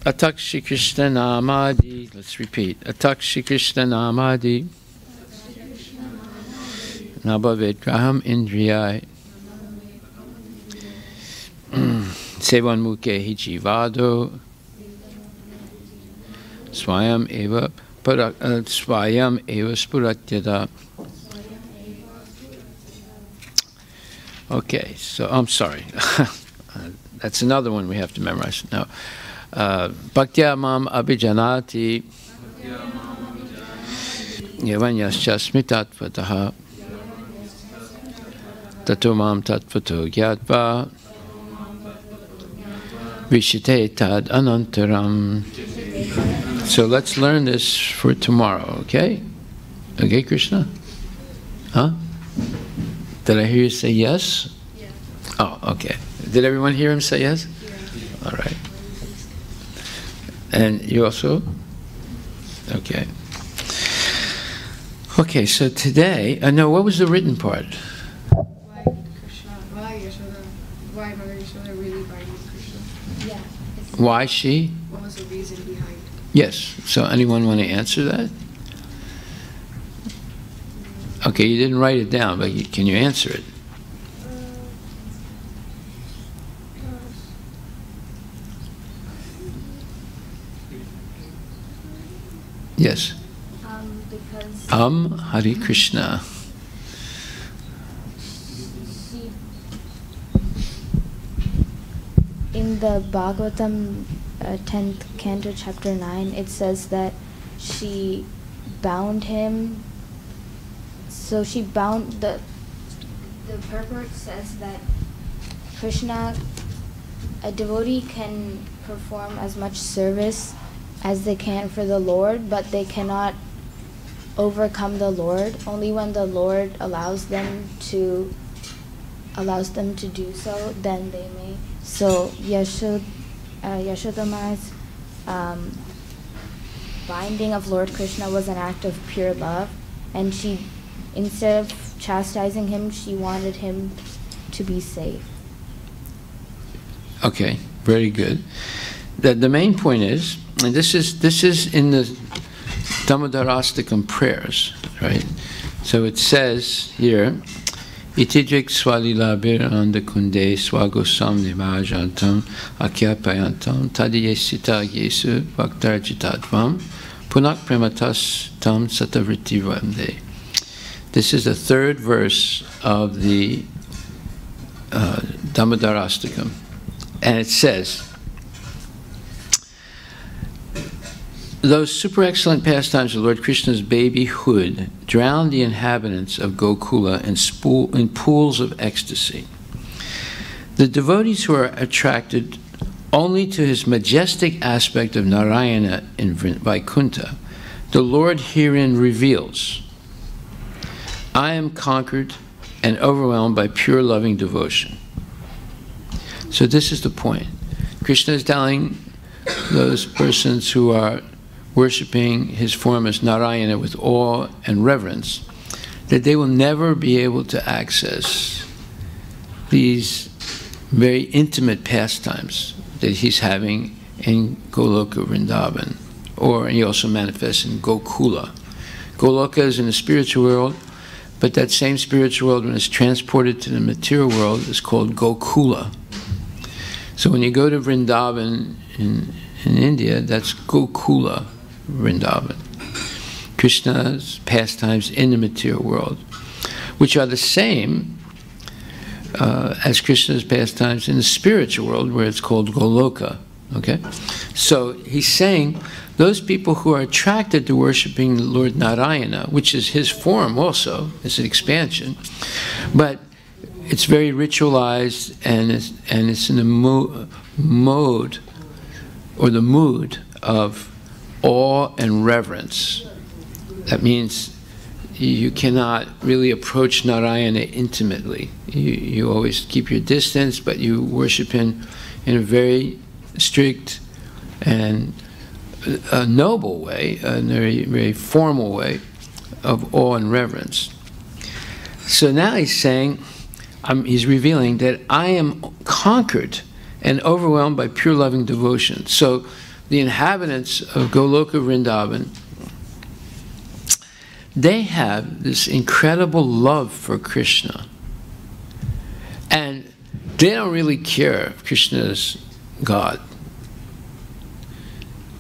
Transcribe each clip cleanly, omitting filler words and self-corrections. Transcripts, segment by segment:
Atak Shri Krishna Namadi. Let's repeat. Atak Shri Krishna Namadi. Nabhavet Graham Indriyai. Sevan Muke Hijivado. Swayam Eva Spuratyada. Okay, so I'm sorry. That's another one we have to memorize. No. Bhaktya mam abhijanati yavanyascha smitatvataha tato mam tatvato gyatva vishite tad anantaram. So let's learn this for tomorrow, okay? Okay, Krishna? Huh? Did I hear you say yes? Yes. Oh, okay. Did everyone hear him say yes? Yes. All right. And you also? Okay. Okay, so today, no, what was the written part? Why Mother Yashoda really binding Krishna? Yeah. Why she? What was the reason behind? Yes. So anyone want to answer that? Okay, you didn't write it down, but can you answer it? Yes. Because Hari Krishna. In the Bhagavatham 10th canto, chapter 9, it says that she bound him. So she bound the purport says that Krishna, a devotee can perform as much service as they can for the Lord, but they cannot overcome the Lord. Only when the Lord allows them to do so, then they may. So Yashodama's binding of Lord Krishna was an act of pure love, and she, instead of chastising him, she wanted him to be safe. Okay, very good. The main point is, and this is in the Damodarastakam prayers, right? So it says here, Itijik swalilabir anda kunde swagosam nivajantam akyapayantam tadiyesita yesu bhaktarjitadvam punak prematas tam satavriti vande. This is the third verse of the Damodarastakam, and it says, those super excellent pastimes of Lord Krishna's babyhood drowned the inhabitants of Gokula in pools of ecstasy. The devotees who are attracted only to his majestic aspect of Narayana in Vaikuntha, the Lord herein reveals, I am conquered and overwhelmed by pure loving devotion. So this is the point. Krishna is telling those persons who are worshipping his form as Narayana with awe and reverence, that they will never be able to access these very intimate pastimes that he's having in Goloka Vrindavan, or he also manifests in Gokula. Goloka is in the spiritual world, but that same spiritual world, when it's transported to the material world, is called Gokula. So when you go to Vrindavan in India, that's Gokula Vrindavan. Krishna's pastimes in the material world, which are the same as Krishna's pastimes in the spiritual world, where it's called Goloka. Okay? So he's saying those people who are attracted to worshiping Lord Narayana, which is his form also, it's an expansion, but it's very ritualized, and it's in the mode or the mood of awe and reverence. That means you cannot really approach Narayana intimately. You always keep your distance, but you worship him in a very strict and a noble way, a very, very formal way of awe and reverence. So now he's saying, he's revealing that I am conquered and overwhelmed by pure loving devotion. So the inhabitants of Goloka Vrindavan, they have this incredible love for Krishna. And they don't really care if Krishna is God.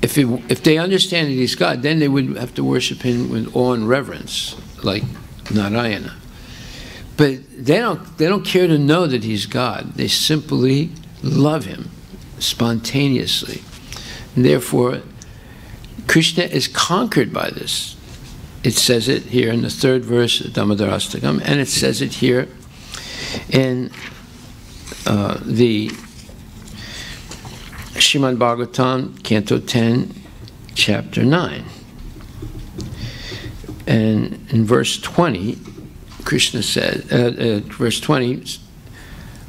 If they understand that he's God, then they would have to worship him with awe and reverence, like Narayana. But they don't care to know that he's God. They simply love him spontaneously. And therefore, Krishna is conquered by this. It says it here in the 3rd verse of Damodarastakam, and it says it here in the Srimad Bhagavatam, Canto 10, Chapter 9. And in verse 20, Krishna said, verse 20,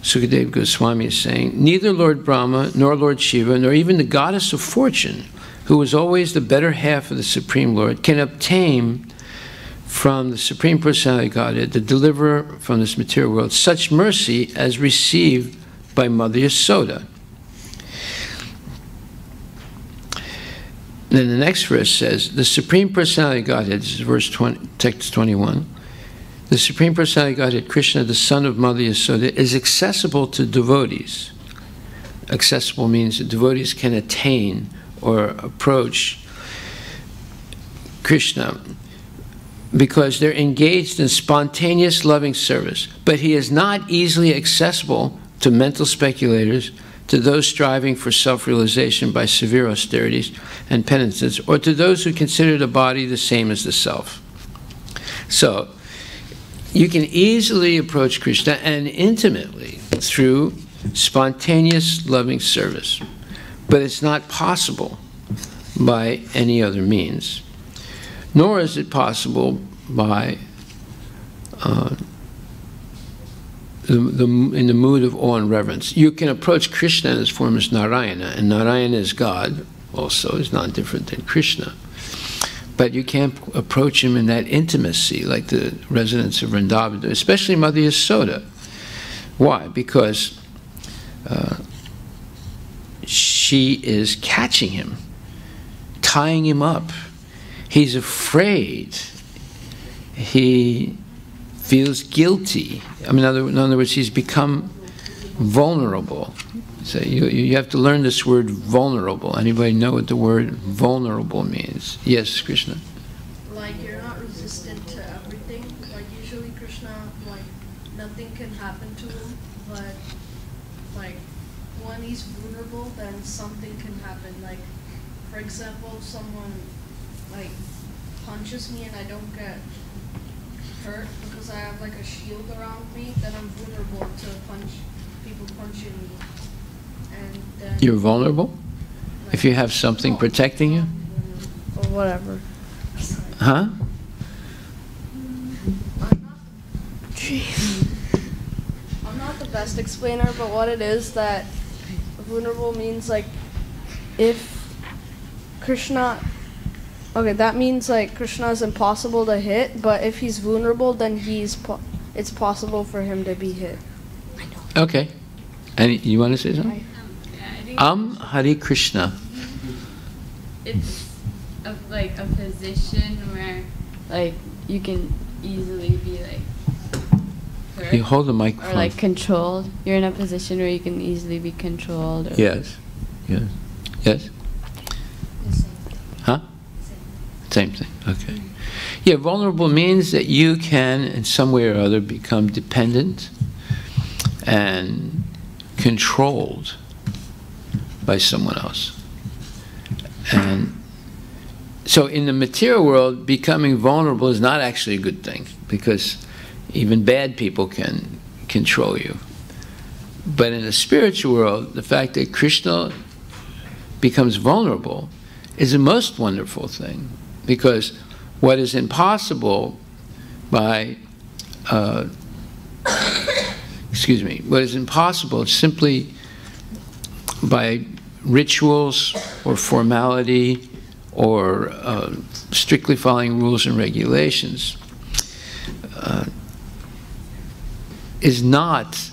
Sukadeva Goswami is saying, neither Lord Brahma, nor Lord Shiva, nor even the goddess of fortune, who is always the better half of the Supreme Lord, can obtain from the Supreme Personality of Godhead, the deliverer from this material world, such mercy as received by Mother Yasoda. Then the next verse says, the Supreme Personality of Godhead, this is verse 20, text 21, the Supreme Personality of Godhead, Krishna, the son of Mother Yasoda, is accessible to devotees. Accessible means that devotees can attain or approach Krishna because they're engaged in spontaneous loving service. But he is not easily accessible to mental speculators, to those striving for self-realization by severe austerities and penances, or to those who consider the body the same as the self. So, you can easily approach Krishna and intimately through spontaneous loving service, but it's not possible by any other means, nor is it possible by in the mood of awe and reverence. You can approach Krishna in his form as Narayana, and Narayana is God, also is not different than Krishna. But you can't approach him in that intimacy like the residents of Vrindavan do, especially Mother Yasoda. Why? Because she is catching him, tying him up. He's afraid. He feels guilty. I mean, in other words, he's become vulnerable. So you have to learn this word vulnerable. Anybody know what the word vulnerable means? Yes, Krishna? Like, you're not resistant to everything. Like, usually Krishna, like, nothing can happen to him. But, like, when he's vulnerable, then something can happen. Like, for example, someone, like, punches me and I don't get hurt because I have, like, a shield around me, then I'm vulnerable to people punching me. And then, you're vulnerable? like, If you have something protecting you? or whatever. Huh? I'm not the best explainer, but what it is that vulnerable means, like, if Krishna, okay, that means like Krishna is impossible to hit, but if he's vulnerable, then it's possible for him to be hit. Okay. And you want to say something? Yeah, I think Hare Krishna. it's like a position where like you can easily be like hurt You hold the microphone. or like controlled. You're in a position where you can easily be controlled. Or Yes. Yes. Yes? Huh? Same thing. Okay. Yeah, vulnerable means that you can, in some way or other, become dependent and controlled by someone else. And so in the material world, becoming vulnerable is not actually a good thing, because even bad people can control you. But in the spiritual world, the fact that Krishna becomes vulnerable is a most wonderful thing, because what is impossible by what is impossible simply by rituals or formality or strictly following rules and regulations is not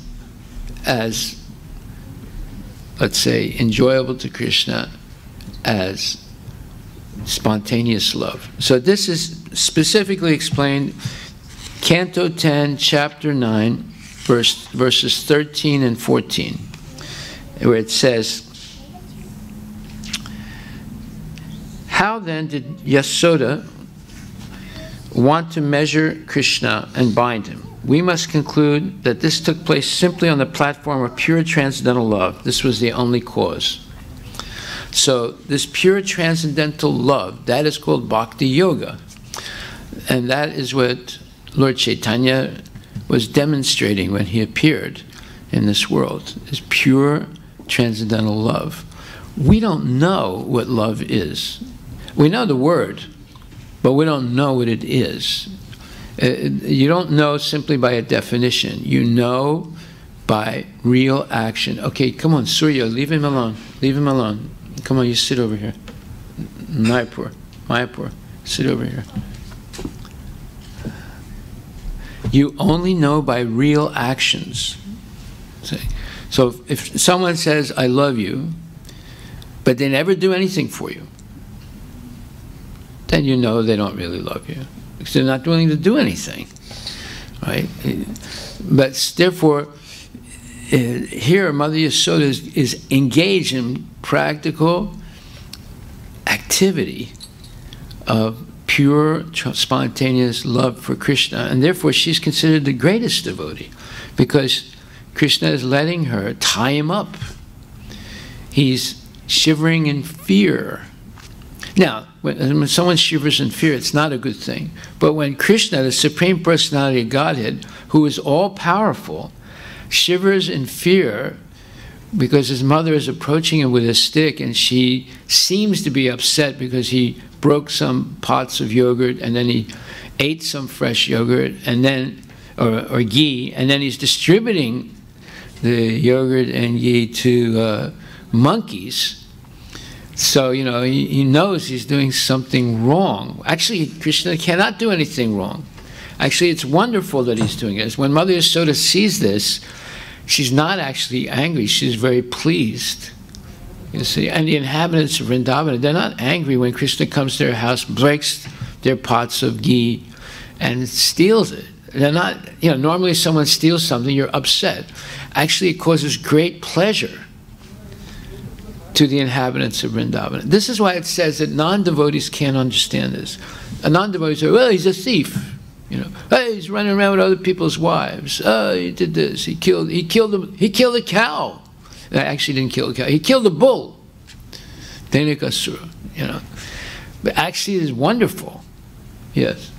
as, let's say, enjoyable to Krishna as spontaneous love. So this is specifically explained, Canto 10, Chapter 9, verses 13 and 14, where it says, how then did Yasoda want to measure Krishna and bind him? We must conclude that this took place simply on the platform of pure transcendental love. This was the only cause. So this pure transcendental love, that is called Bhakti Yoga. And that is what Lord Chaitanya was demonstrating when he appeared in this world, is pure transcendental love. We don't know what love is. We know the word, but we don't know what it is. You don't know simply by a definition. You know by real action. Okay, come on, Surya, leave him alone. Leave him alone. Come on, you sit over here. Mayapur, sit over here. You only know by real actions. So if someone says, I love you, but they never do anything for you, then you know they don't really love you, because they're not willing to do anything, right? But therefore, here Mother Yasoda is engaged in practical activity of pure, spontaneous love for Krishna, and therefore she's considered the greatest devotee, because Krishna is letting her tie him up. He's shivering in fear. Now, when someone shivers in fear, it's not a good thing. But when Krishna, the Supreme Personality of Godhead, who is all-powerful, shivers in fear because his mother is approaching him with a stick, and she seems to be upset because he broke some pots of yogurt, and then he ate some fresh yogurt, and then, or ghee, and then he's distributing the yogurt and ghee to monkeys. So, you know, he knows he's doing something wrong. Actually, Krishna cannot do anything wrong. Actually, it's wonderful that he's doing it. When Mother Yasoda sees this, she's not actually angry. She's very pleased. You see, and the inhabitants of Vrindavan, they're not angry when Krishna comes to their house, breaks their pots of ghee, and steals it. They're not, you know, normally someone steals something, you're upset. Actually, it causes great pleasure to the inhabitants of Vrindavan. This is why it says that non-devotees can't understand this. A non-devotee says, well, he's a thief. You know, hey, he's running around with other people's wives. Oh, he did this. He killed a cow. I actually didn't kill a cow. He killed a bull. Denikasura, you know. But actually it's wonderful. Yes.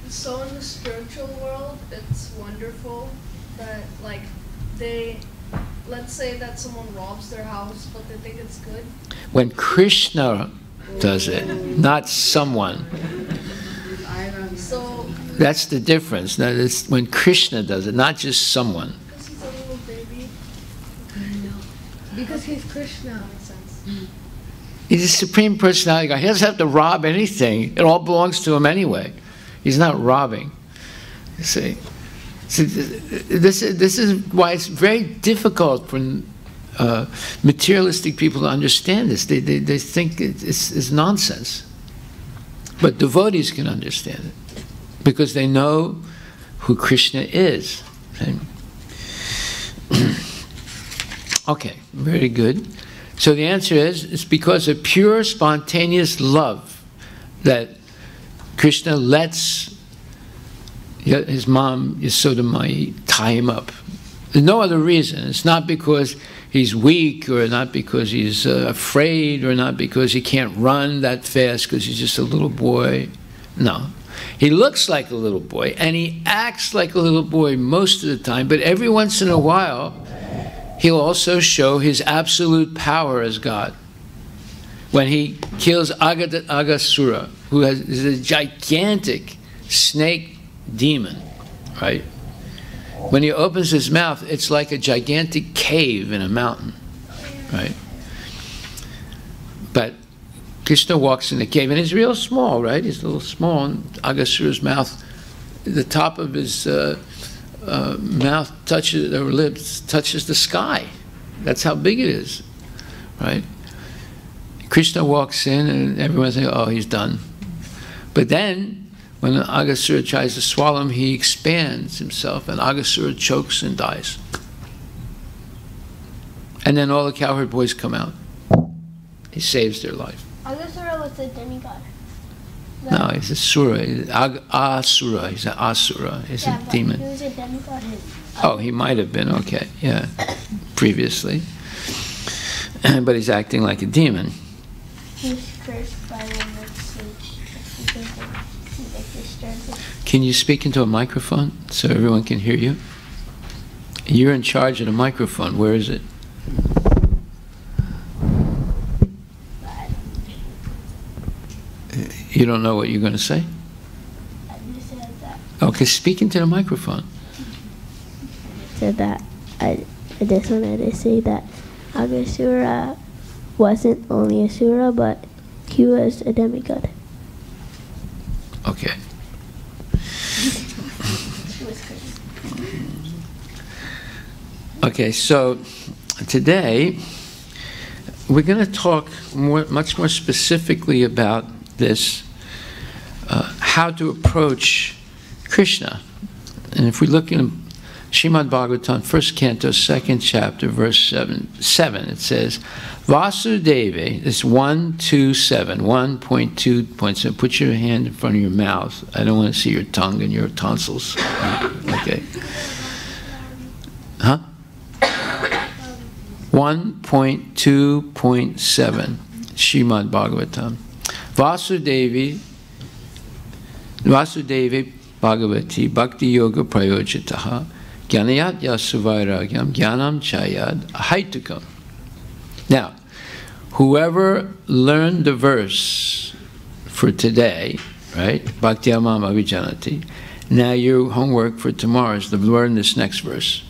So in the spiritual world, it's wonderful that, like, let's say that someone robs their house, but they think it's good. When Krishna does it, not someone. So that's the difference. Now, it's when Krishna does it, not just someone. because he's a little baby. No. Because he's Krishna. Makes sense. He's a Supreme Personality God. He doesn't have to rob anything. It all belongs to him anyway. He's not robbing. You see? So this is why it's very difficult for materialistic people to understand this. They think it's nonsense. But devotees can understand it because they know who Krishna is. Okay, very good. So the answer is, it's because of pure, spontaneous love that Krishna lets his mom, Yasoda Mai, tie him up. There's no other reason. It's not because he's weak, or not because he's afraid, or not because he can't run that fast because he's just a little boy. No. He looks like a little boy, and he acts like a little boy most of the time, but every once in a while, he'll also show his absolute power as God. When he kills Agasura, who is a gigantic snake demon, right? When he opens his mouth, it's like a gigantic cave in a mountain, right? But Krishna walks in the cave, and he's real small, right? He's a little small, and Agasura's mouth, the top of his mouth touches, or lips touches the sky. That's how big it is, right? Krishna walks in and everyone's like, oh, he's done. But then, when Aghasura tries to swallow him, he expands himself, and Aghasura chokes and dies. And then all the cowherd boys come out. He saves their life. Aghasura was a demigod. No, he's a sura. Asura. He's an asura. He's a demon. He was a demigod. Oh, he might have been, okay, yeah, previously. But he's acting like a demon. He was cursed by one of the Can you speak into a microphone so everyone can hear you? You're in charge of the microphone. Where is it? You don't know what you're going to say? I just said that. Okay, speak into the microphone. Said that. I just wanted to say that Aghasura wasn't only a sura, but he was a demigod. Okay. Okay, so today we're going to talk much more specifically about this, how to approach Krishna. And if we look in Srimad Bhagavatam, 1st Canto, 2nd chapter, verse 7, it says, Vasudeva, it's 127, 1.2.7. Put your hand in front of your mouth. I don't want to see your tongue and your tonsils. Okay. Huh? 1.2.7, Srimad Bhagavatam. Vasudevi Bhagavati Bhakti Yoga Prayojitaha Gyanayat Yasuvairagyam Gyanam Chayad Ahaitukam. Now, whoever learned the verse for today, right? Bhaktyamam Avijanati. Now your homework for tomorrow is to learn this next verse.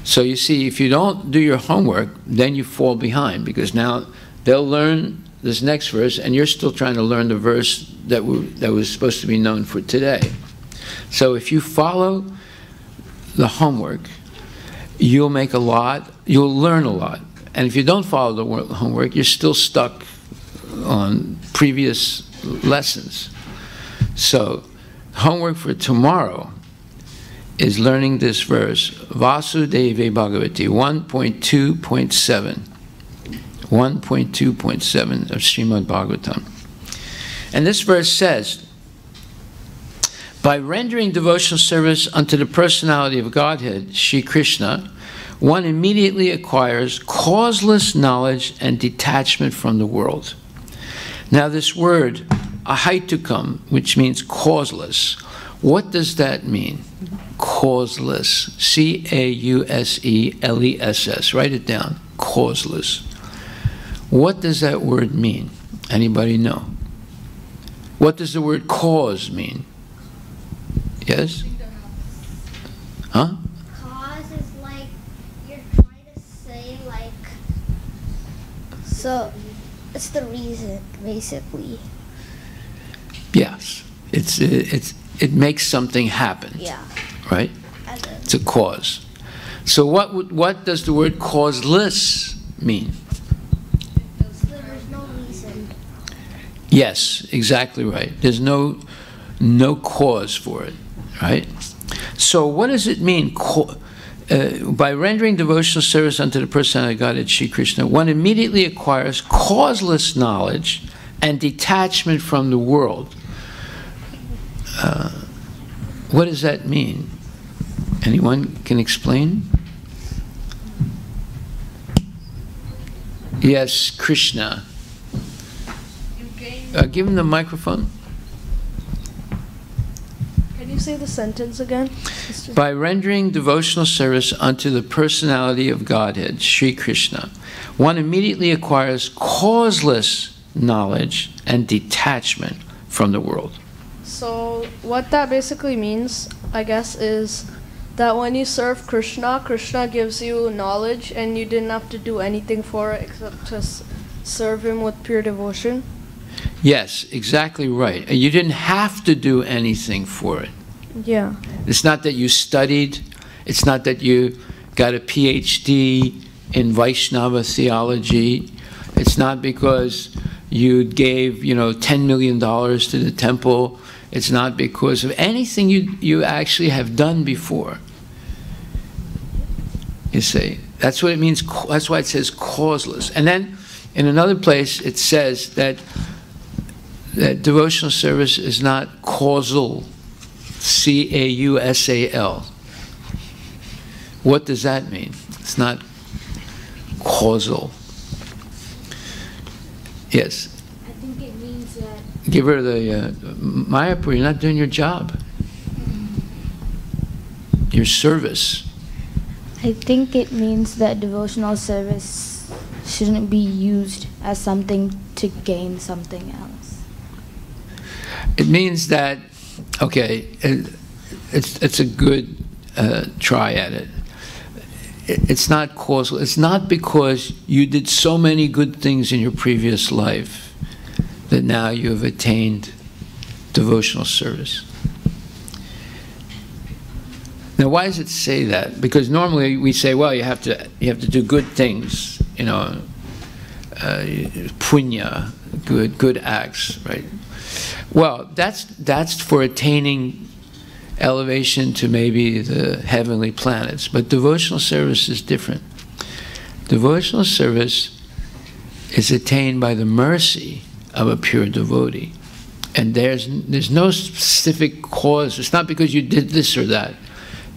So you see, if you don't do your homework, then you fall behind, because now they'll learn this next verse, and you're still trying to learn the verse that was supposed to be known for today. So if you follow the homework, you'll make a lot, you'll learn a lot. And if you don't follow the homework, you're still stuck on previous lessons. So homework for tomorrow is learning this verse, Vasudeva Bhagavati, 1.2.7. 1.2.7 of Srimad Bhagavatam. And this verse says, by rendering devotional service unto the personality of Godhead, Shri Krishna, one immediately acquires causeless knowledge and detachment from the world. Now this word, ahaitukam, which means causeless, what does that mean? Causeless. C-A-U-S-E-L-E-S-S. Write it down. Causeless. What does that word mean? Anybody know? What does the word cause mean? Yes? Huh? Cause is like, you're trying to say like, so it's the reason, basically. Yes. It makes something happen. Yeah. Right? It's a cause. So what does the word causeless mean? There's no reason. Yes, exactly right. There's no cause for it, right? So what does it mean? By rendering devotional service unto the personality of Godhead, Shri Krishna, one immediately acquires causeless knowledge and detachment from the world. What does that mean? Anyone can explain? Yes, Krishna. Give him the microphone. Can you say the sentence again? By rendering devotional service unto the personality of Godhead, Shri Krishna, one immediately acquires causeless knowledge and detachment from the world. So what that basically means, I guess, is that when you serve Krishna, Krishna gives you knowledge and you didn't have to do anything for it except to serve him with pure devotion. Yes, exactly right. You didn't have to do anything for it. Yeah. It's not that you studied. It's not that you got a PhD in Vaishnava theology. It's not because you gave, $10 million to the temple. It's not because of anything you actually have done before. You see, that's what it means. That's why it says causeless. And then in another place it says that devotional service is not causal, C-A-U-S-A-L. What does that mean? It's not causal. Yes? I think it means that... Give her the... Mayapur, you're not doing your job. Your service. I think it means that devotional service shouldn't be used as something to gain something else. It means that, okay, it's a good try at it. It's not causal. It's not because you did so many good things in your previous life that now you have attained devotional service. Now, why does it say that? Because normally we say, well, you have to do good things, punya, good acts, right? Well, that's for attaining elevation to maybe the heavenly planets. But devotional service is different. Devotional service is attained by the mercy of a pure devotee. And there's no specific cause. It's not because you did this or that.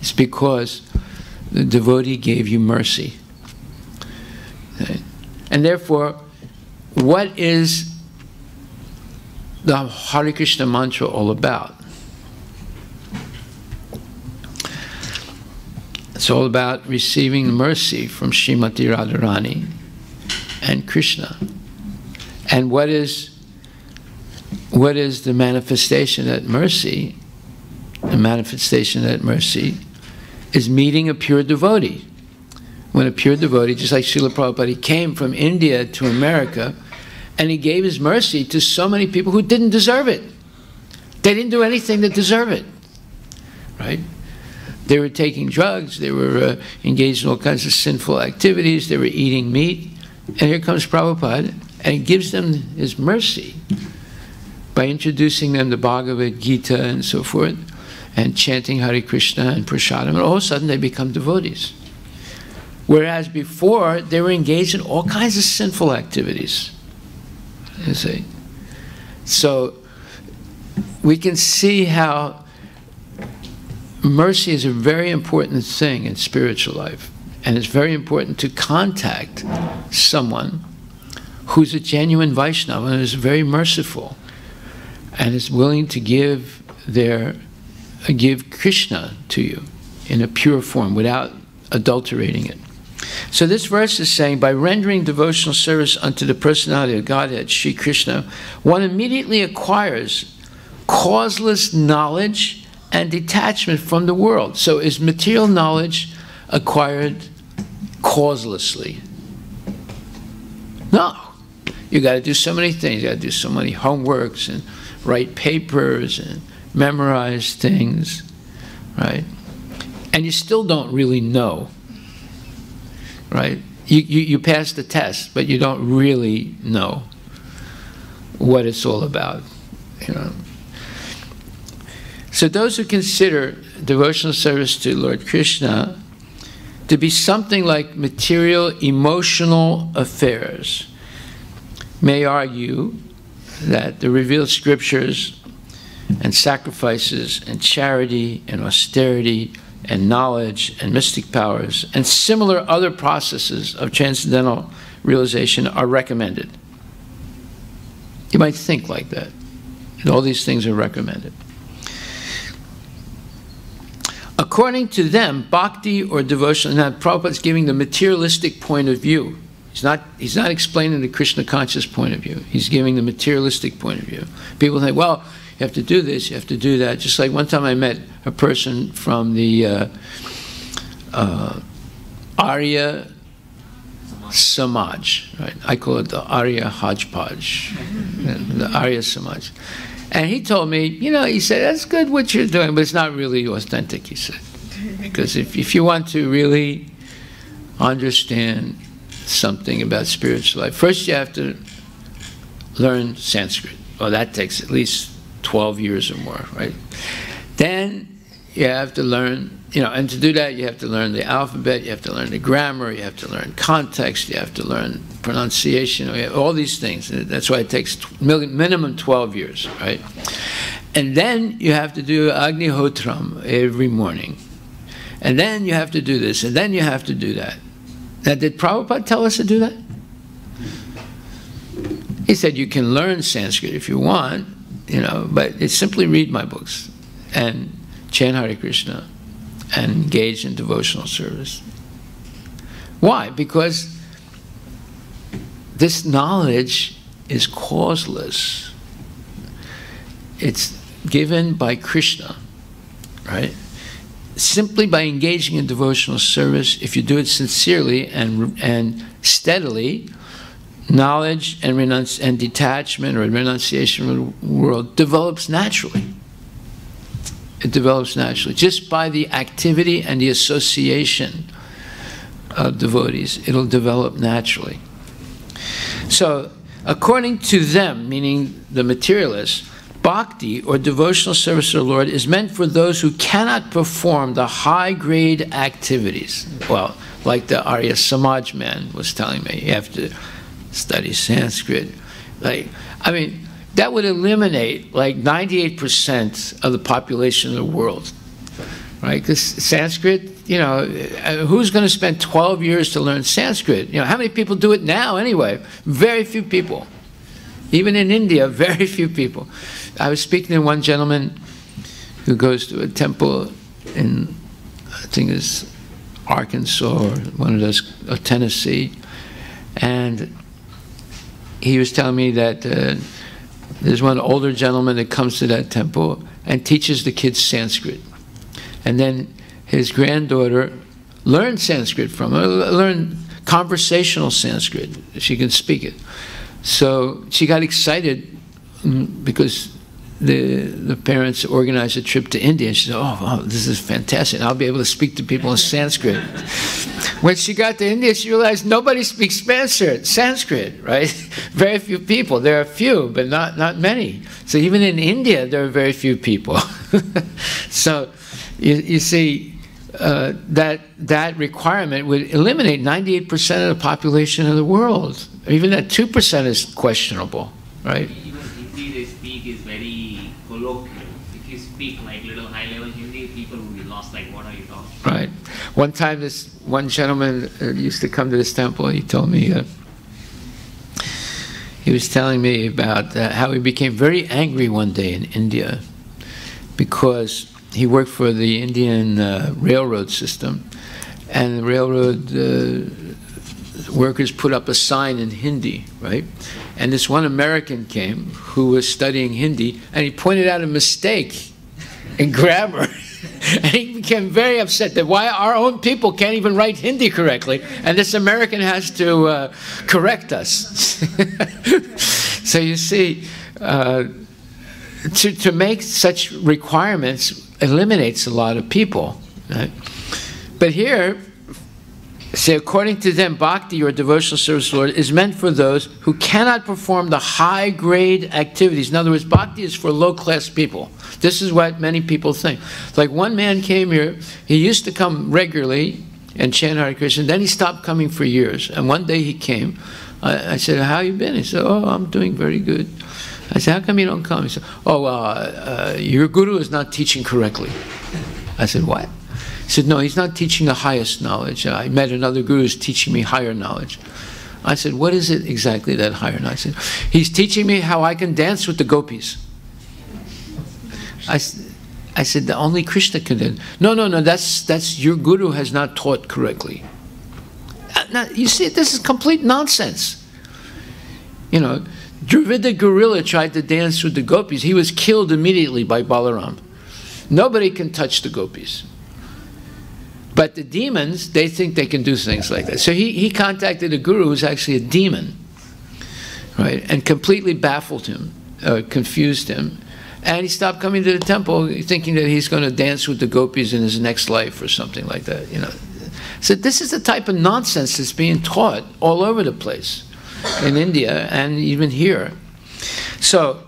It's because the devotee gave you mercy. Okay? And therefore, what is the Hare Krishna mantra all about? It's all about receiving mercy from Srimati Radharani and Krishna. And what is the manifestation of that mercy? The manifestation of that mercy is meeting a pure devotee. When a pure devotee, just like Srila Prabhupada, he came from India to America, and he gave his mercy to so many people who didn't deserve it. They didn't do anything to deserve it, right? They were taking drugs, they were engaged in all kinds of sinful activities, they were eating meat, and here comes Prabhupada, and he gives them his mercy by introducing them to Bhagavad Gita and so forth, and chanting Hare Krishna and Prasadam, and all of a sudden they become devotees. Whereas before, they were engaged in all kinds of sinful activities. You see? So, we can see how mercy is a very important thing in spiritual life. And it's very important to contact someone who's a genuine Vaishnava and is very merciful and is willing to give Krishna to you in a pure form without adulterating it. So this verse is saying, by rendering devotional service unto the personality of Godhead, Sri Krishna, one immediately acquires causeless knowledge and detachment from the world. So is material knowledge acquired causelessly? No. You got to do so many things. You got to do so many homeworks and write papers and memorize things, right? And you still don't really know, right? You pass the test, but you don't really know what it's all about, So those who consider devotional service to Lord Krishna to be something like material, emotional affairs may argue that the revealed scriptures and sacrifices and charity and austerity and knowledge and mystic powers and similar other processes of transcendental realization are recommended. You might think like that. All these things are recommended. According to them, bhakti or devotion, now Prabhupada is giving the materialistic point of view. He's not explaining the Krishna conscious point of view. He's giving the materialistic point of view. People think, well, you have to do this, you have to do that. Just like one time I met a person from the Arya Samaj, right? I call it the Arya Hodgepodge, the Arya Samaj. And he told me, he said, that's good what you're doing, but it's not really authentic, he said. Because if you want to really understand something about spiritual life. First, you have to learn Sanskrit. Well, that takes at least 12 years or more, right? Then you have to learn, and to do that, you have to learn the alphabet, you have to learn the grammar, you have to learn context, you have to learn pronunciation, all these things. That's why it takes minimum 12 years, right? And then you have to do Agnihotram every morning. And then you have to do this, and then you have to do that. Now, did Prabhupada tell us to do that? He said you can learn Sanskrit if you want, but it's simply read my books and chant Hare Krishna and engage in devotional service. Why? Because this knowledge is causeless. It's given by Krishna, right? Simply by engaging in devotional service, if you do it sincerely and steadily, knowledge and detachment or renunciation from the world develops naturally. It develops naturally. Just by the activity and the association of devotees, it'll develop naturally. So, according to them, meaning the materialists, bhakti, or devotional service to the Lord, is meant for those who cannot perform the high-grade activities. Well, like the Arya Samaj man was telling me, you have to study Sanskrit. That would eliminate like 98% of the population of the world, right? Because Sanskrit, who's going to spend 12 years to learn Sanskrit? How many people do it now anyway? Very few people. Even in India, very few people. I was speaking to one gentleman who goes to a temple in, I think it's Arkansas or one of those, or Tennessee, and he was telling me that there's one older gentleman that comes to that temple and teaches the kids Sanskrit. And then his granddaughter learned Sanskrit from him, learned conversational Sanskrit. She can speak it. So she got excited because the parents organized a trip to India. And she said, oh, this is fantastic. I'll be able to speak to people in Sanskrit. When she got to India, she realized nobody speaks Sanskrit, right? Very few people. There are a few, but not many. So even in India, there are very few people. So you see, that requirement would eliminate 98% of the population of the world. Even that 2% is questionable, right? Even Hindi they speak is very colloquial. If you speak like little high-level Hindi, people will be lost, like, what are you talking about? Right. One time, this one gentleman used to come to this temple. He told me, he was telling me about how he became very angry one day in India because he worked for the Indian railroad system, and the railroad workers put up a sign in Hindi, right? And this one American came who was studying Hindi, and he pointed out a mistake in grammar. And he became very upset that why our own people can't even write Hindi correctly, and this American has to correct us. So you see, to make such requirements eliminates a lot of people, right? But here, say, according to them, bhakti, or devotional service to the Lord, is meant for those who cannot perform the high-grade activities. In other words, bhakti is for low-class people. This is what many people think. Like one man came here, he used to come regularly and chant Hare Krishna, then he stopped coming for years. And one day he came, I said, how you been? He said, oh, I'm doing very good. I said, how come you don't come? He said, oh, your guru is not teaching correctly. I said, what? He said, no, he's not teaching the highest knowledge. I met another guru who's teaching me higher knowledge. I said, what is it exactly, that higher knowledge? I said, he's teaching me how I can dance with the gopis. I said, the only Krishna can dance. No, that's your guru has not taught correctly. Now, you see, this is complete nonsense. You know, Dravida gorilla tried to dance with the gopis. He was killed immediately by Balaram. Nobody can touch the gopis. But the demons, they think they can do things like that. So he contacted a guru who's actually a demon, right? And completely baffled him, confused him. And he stopped coming to the temple thinking that he's going to dance with the gopis in his next life or something like that, you know. So this is the type of nonsense that's being taught all over the place in India and even here. So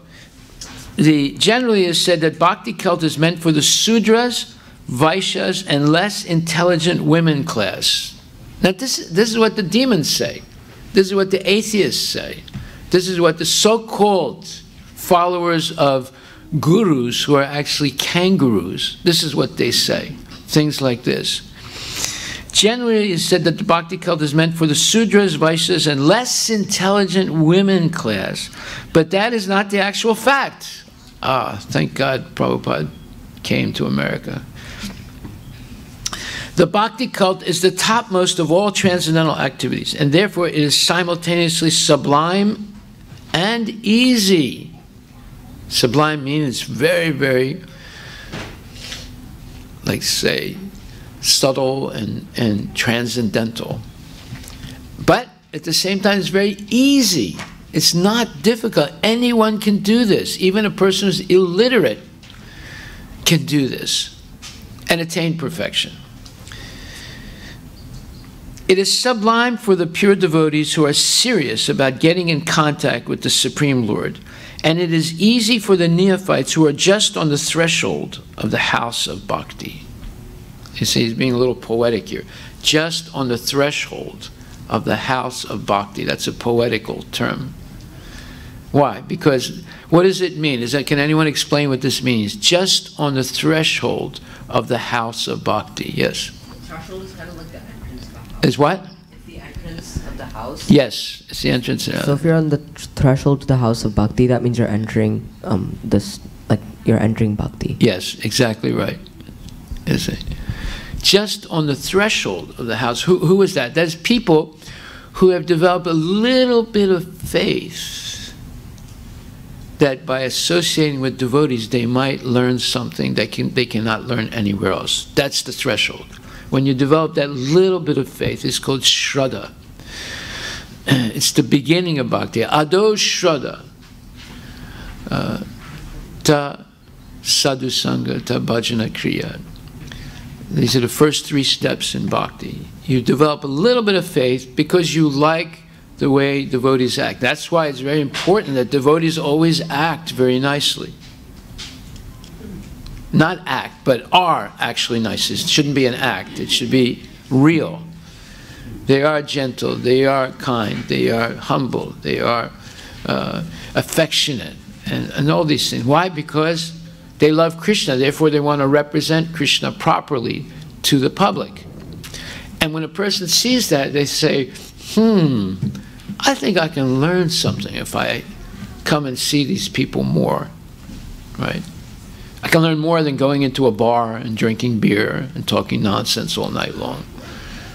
generally is said that bhakti cult is meant for the Sudras, Vaishyas, and less intelligent women class. Now this is what the demons say. This is what the atheists say. This is what the so-called followers of gurus who are actually kangaroos, this is what they say. Things like this. Generally, it's said that the bhakti cult is meant for the Sudras, Vaishyas, and less intelligent women class. But that is not the actual fact. Ah, thank God Prabhupada came to America. The bhakti cult is the topmost of all transcendental activities, and therefore it is simultaneously sublime and easy. Sublime means it's very, very, like say, subtle and transcendental. But at the same time, it's very easy. It's not difficult. Anyone can do this. Even a person who's illiterate can do this and attain perfection. It is sublime for the pure devotees who are serious about getting in contact with the Supreme Lord. And it is easy for the neophytes who are just on the threshold of the house of bhakti. You see, he's being a little poetic here. Just on the threshold of the house of bhakti. That's a poetical term. Why? Because what does it mean? Can anyone explain what this means? Just on the threshold of the house of bhakti. Yes? Threshold is kind of like the entrance of the house. Is what? It's the entrance of the house. Yes, it's the entrance. So if you're on the threshold to the house of bhakti, that means you're entering you're entering bhakti. Yes, exactly right. Is it? Just on the threshold of the house. Who is that? That's people who have developed a little bit of faith that by associating with devotees they might learn something that they cannot learn anywhere else. That's the threshold. When you develop that little bit of faith, it's called Shraddha. It's the beginning of bhakti. Ado Shraddha. Ta sadhusanga ta bhajana kriya. These are the first 3 steps in bhakti. You develop a little bit of faith because you like the way devotees act. That's why it's very important that devotees always act very nicely. Not act, but are actually nice. It shouldn't be an act. It should be real. They are gentle. They are kind. They are humble. They are affectionate. And all these things. Why? Because they love Krishna, therefore they want to represent Krishna properly to the public. And when a person sees that, they say, I think I can learn something if I come and see these people more, right? I can learn more than going into a bar and drinking beer and talking nonsense all night long.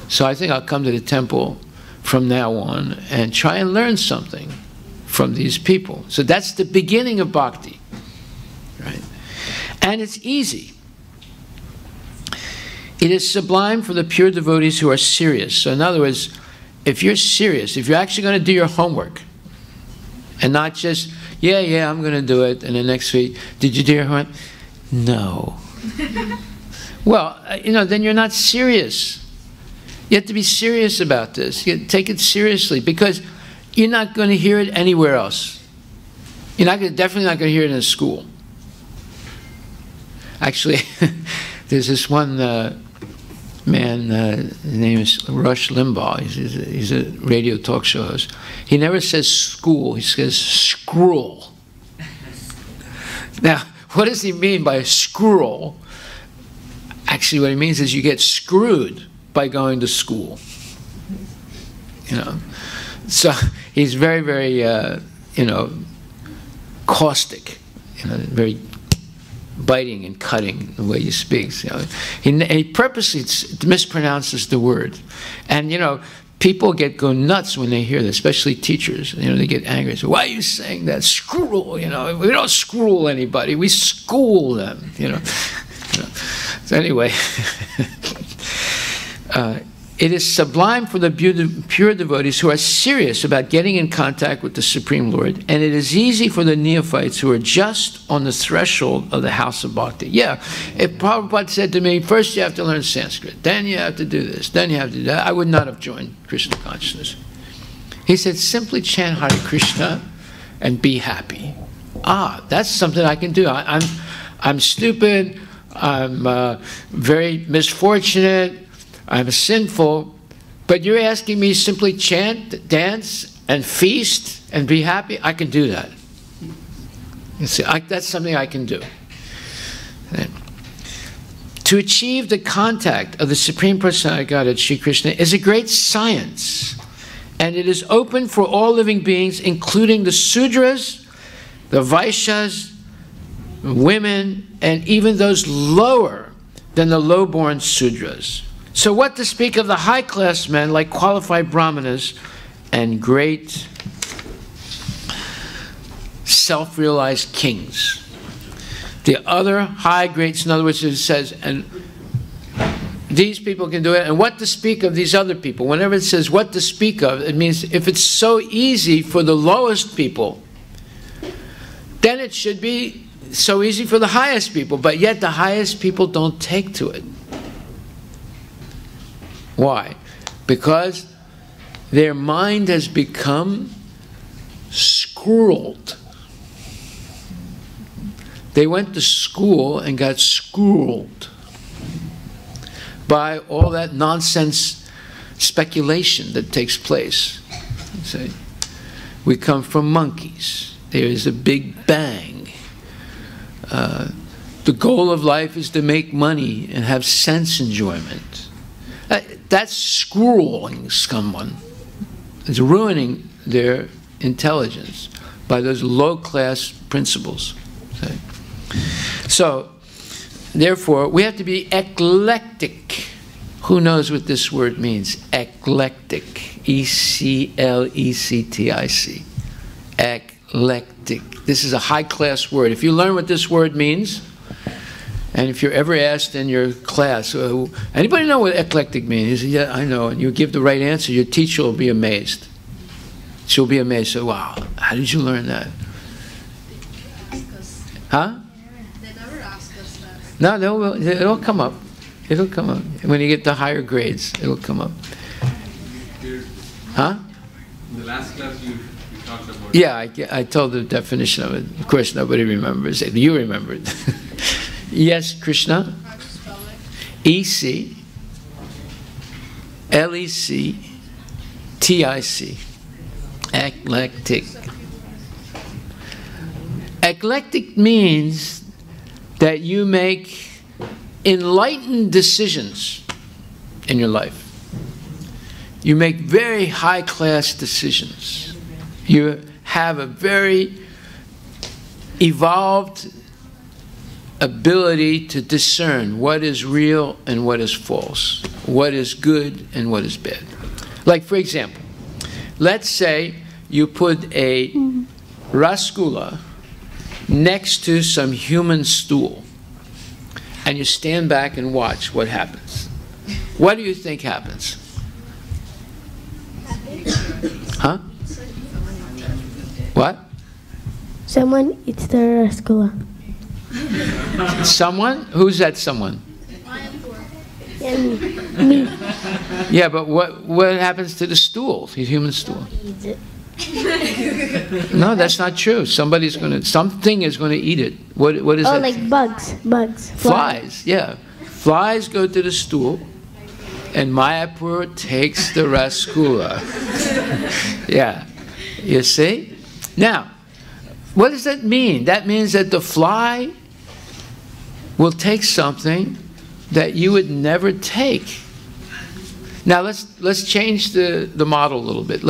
So I think I'll come to the temple from now on and try and learn something from these people. So that's the beginning of bhakti, right? And it's easy. It is sublime for the pure devotees who are serious. So in other words, if you're serious, if you're actually going to do your homework, and not just, yeah, I'm going to do it, and the next week, did you do your homework? No. Well, then you're not serious. You have to be serious about this. You take it seriously, because you're not going to hear it anywhere else. You're definitely not going to hear it in school. Actually, there's this one man, his name is Rush Limbaugh. He's a radio talk show host. He never says school, he says scroll. Now, what does he mean by scroll? Actually, what he means is you get screwed by going to school. So he's very, very, caustic, very biting and cutting the way he speaks. He purposely mispronounces the word. And, people go nuts when they hear that, especially teachers. They get angry. So, why are you saying that? Scroll, we don't scroll anybody. We school them, So anyway, It is sublime for the pure devotees who are serious about getting in contact with the Supreme Lord, and it is easy for the neophytes who are just on the threshold of the house of bhakti. Yeah, if Prabhupada said to me, first you have to learn Sanskrit, then you have to do this, then you have to do that, I would not have joined Krishna consciousness. He said, simply chant Hare Krishna and be happy. Ah, that's something I can do. I'm stupid, I'm very misfortunate, I'm sinful, but you're asking me simply chant, dance, and feast, and be happy? I can do that. You see, that's something I can do. Then, to achieve the contact of the Supreme Personality of Godhead, Sri Krishna, is a great science, and it is open for all living beings, including the Sudras, the Vaishyas, women, and even those lower than the low-born Sudras. So what to speak of the high-class men like qualified brahmanas and great self-realized kings. The other high grades, in other words, it says, and these people can do it, and what to speak of these other people. Whenever it says what to speak of, it means if it's so easy for the lowest people, then it should be so easy for the highest people, but yet the highest people don't take to it. Why? Because their mind has become schooled. They went to school and got schooled by all that nonsense speculation that takes place. See? We come from monkeys. There is a big bang. The goal of life is to make money and have sense enjoyment. That's schooling someone. It's ruining their intelligence by those low-class principles. Okay? So, therefore, we have to be eclectic. Who knows what this word means? Eclectic. E-C-L-E-C-T-I-C. Eclectic. This is a high-class word. If you learn what this word means, and if you're ever asked in your class, anybody know what eclectic means? You say, yeah, I know. And you give the right answer, your teacher will be amazed. She'll be amazed. So, wow, how did you learn that? Huh? They never ask us that. No, it'll come up. It'll come up. When you get the higher grades, it'll come up. Huh? In the last class you talked about... Yeah, I told the definition of it. Of course, nobody remembers it. You remembered. Yes, Krishna. How to spell it? E-C-L-E-C-T-I-C. Eclectic. Eclectic means that you make enlightened decisions in your life. You make very high-class decisions. You have a very evolved ability to discern what is real and what is false, what is good and what is bad. Like, for example, let's say you put a rasgulla next to some human stool and you stand back and watch what happens. What do you think happens? Huh? What? Someone eats the rasgulla. Someone? Who's that someone? And me. Yeah, but what happens to the stool, the human stool? Eats it. No, that's not true. Something is going to eat it. What is that? Oh, like bugs. Flies, yeah. Flies go to the stool, and Mayapur takes the rasgulla. Yeah. You see? Now, what does that mean? That means that the fly will take something that you would never take. Now let's change the model a little bit.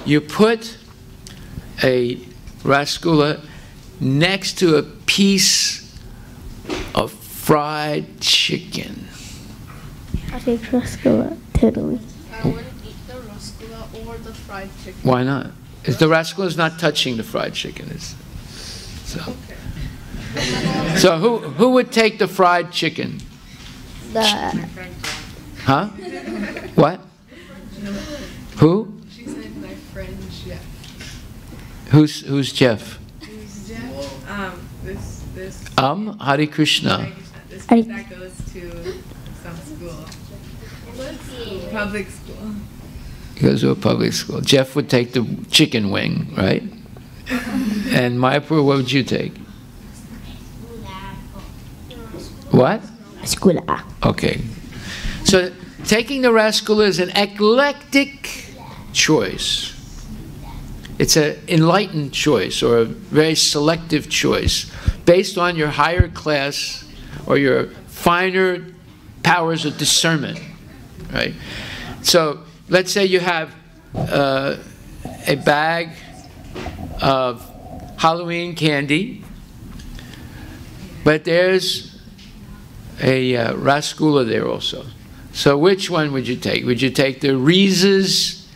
You put a rasgulla next to a piece of fried chicken. I take rasgulla, totally. I wouldn't eat the rasgulla or the fried chicken. Why not? The rasgulla is not touching the fried chicken. So who would take the fried chicken? Huh? What? Who? She said my friend Jeff. Who's Jeff? Who's Jeff? This. Hare Krishna. This kid that goes to some school. Public school. He goes to a public school. Jeff would take the chicken wing, right? And Mayapur, what would you take? What? Skula. Okay. So taking the Raskula is an eclectic choice. It's an enlightened choice or a very selective choice based on your higher class or your finer powers of discernment, right? So let's say you have a bag of Halloween candy, but there's a Rasgula there also. So which one would you take? Would you take the Reese's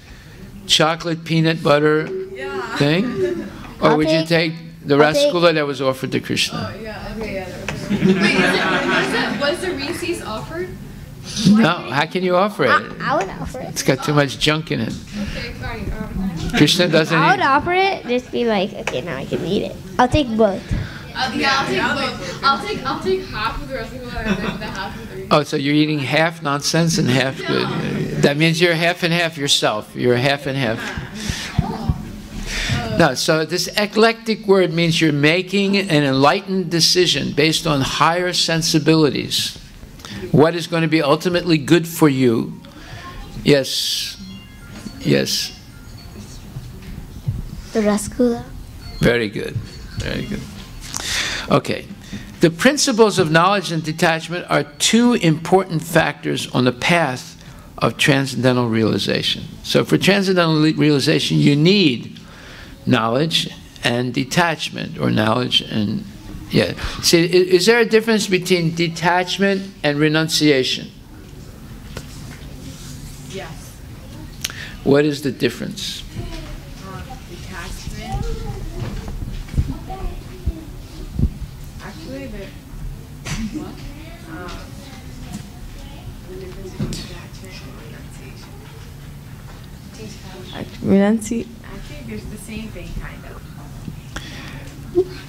chocolate peanut butter thing? Or would you take the Rasgula that was offered to Krishna? Oh, yeah, okay, yeah. Was the Reese's offered? No, how can you offer it? I would offer it. It's got too much junk in it. Okay, fine. Krishna doesn't I would eat. offer it, just be like, okay, now I can eat it. I'll take both. I'll take both. I'll take half of the Rasgula and then the half of the Reese's. Oh, so you're eating half nonsense and half good. That means you're half and half yourself. You're half and half. No, so this eclectic word means you're making an enlightened decision based on higher sensibilities. What is going to be ultimately good for you? Yes. Yes. The Rasgula. Very good. Very good. Okay. The principles of knowledge and detachment are two important factors on the path of transcendental realization. So for transcendental realization, you need knowledge and detachment, or knowledge and, yeah. See, is there a difference between detachment and renunciation? Yes. What is the difference? Detachment. Actually, what? The difference between detachment and renunciation. Actually, there's the same thing, kind of.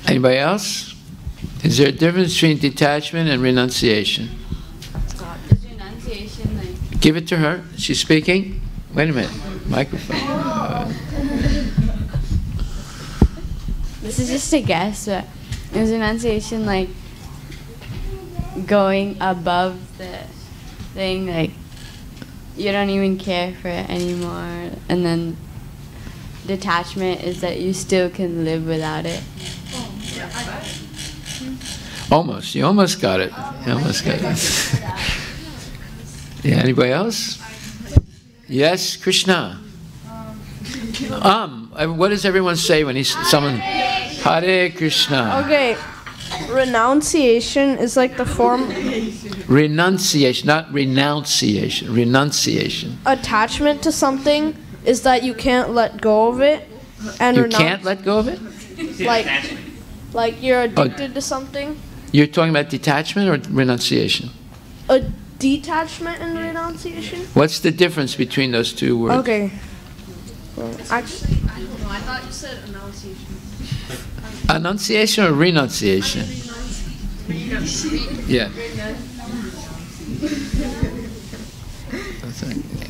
Anybody else? Is there a difference between detachment and renunciation? Is renunciation like... Give it to her. She's speaking. Wait a minute. Microphone. This is just a guess, but is renunciation like going above the thing, like you don't even care for it anymore, and then detachment is that you still can live without it? Almost. You almost got it. You almost got it. Yeah, anybody else? Yes, Krishna. What does everyone say when someone... Hare Krishna. Okay. Renunciation is like the form... Renunciation, not renunciation. Renunciation. Attachment to something is that you can't let go of it. And You can't let go of it? Like you're addicted to something. You're talking about detachment or renunciation? A detachment and renunciation. What's the difference between those two words? Okay. Well, actually, I don't know. I thought you said annunciation. Annunciation or renunciation? Yeah.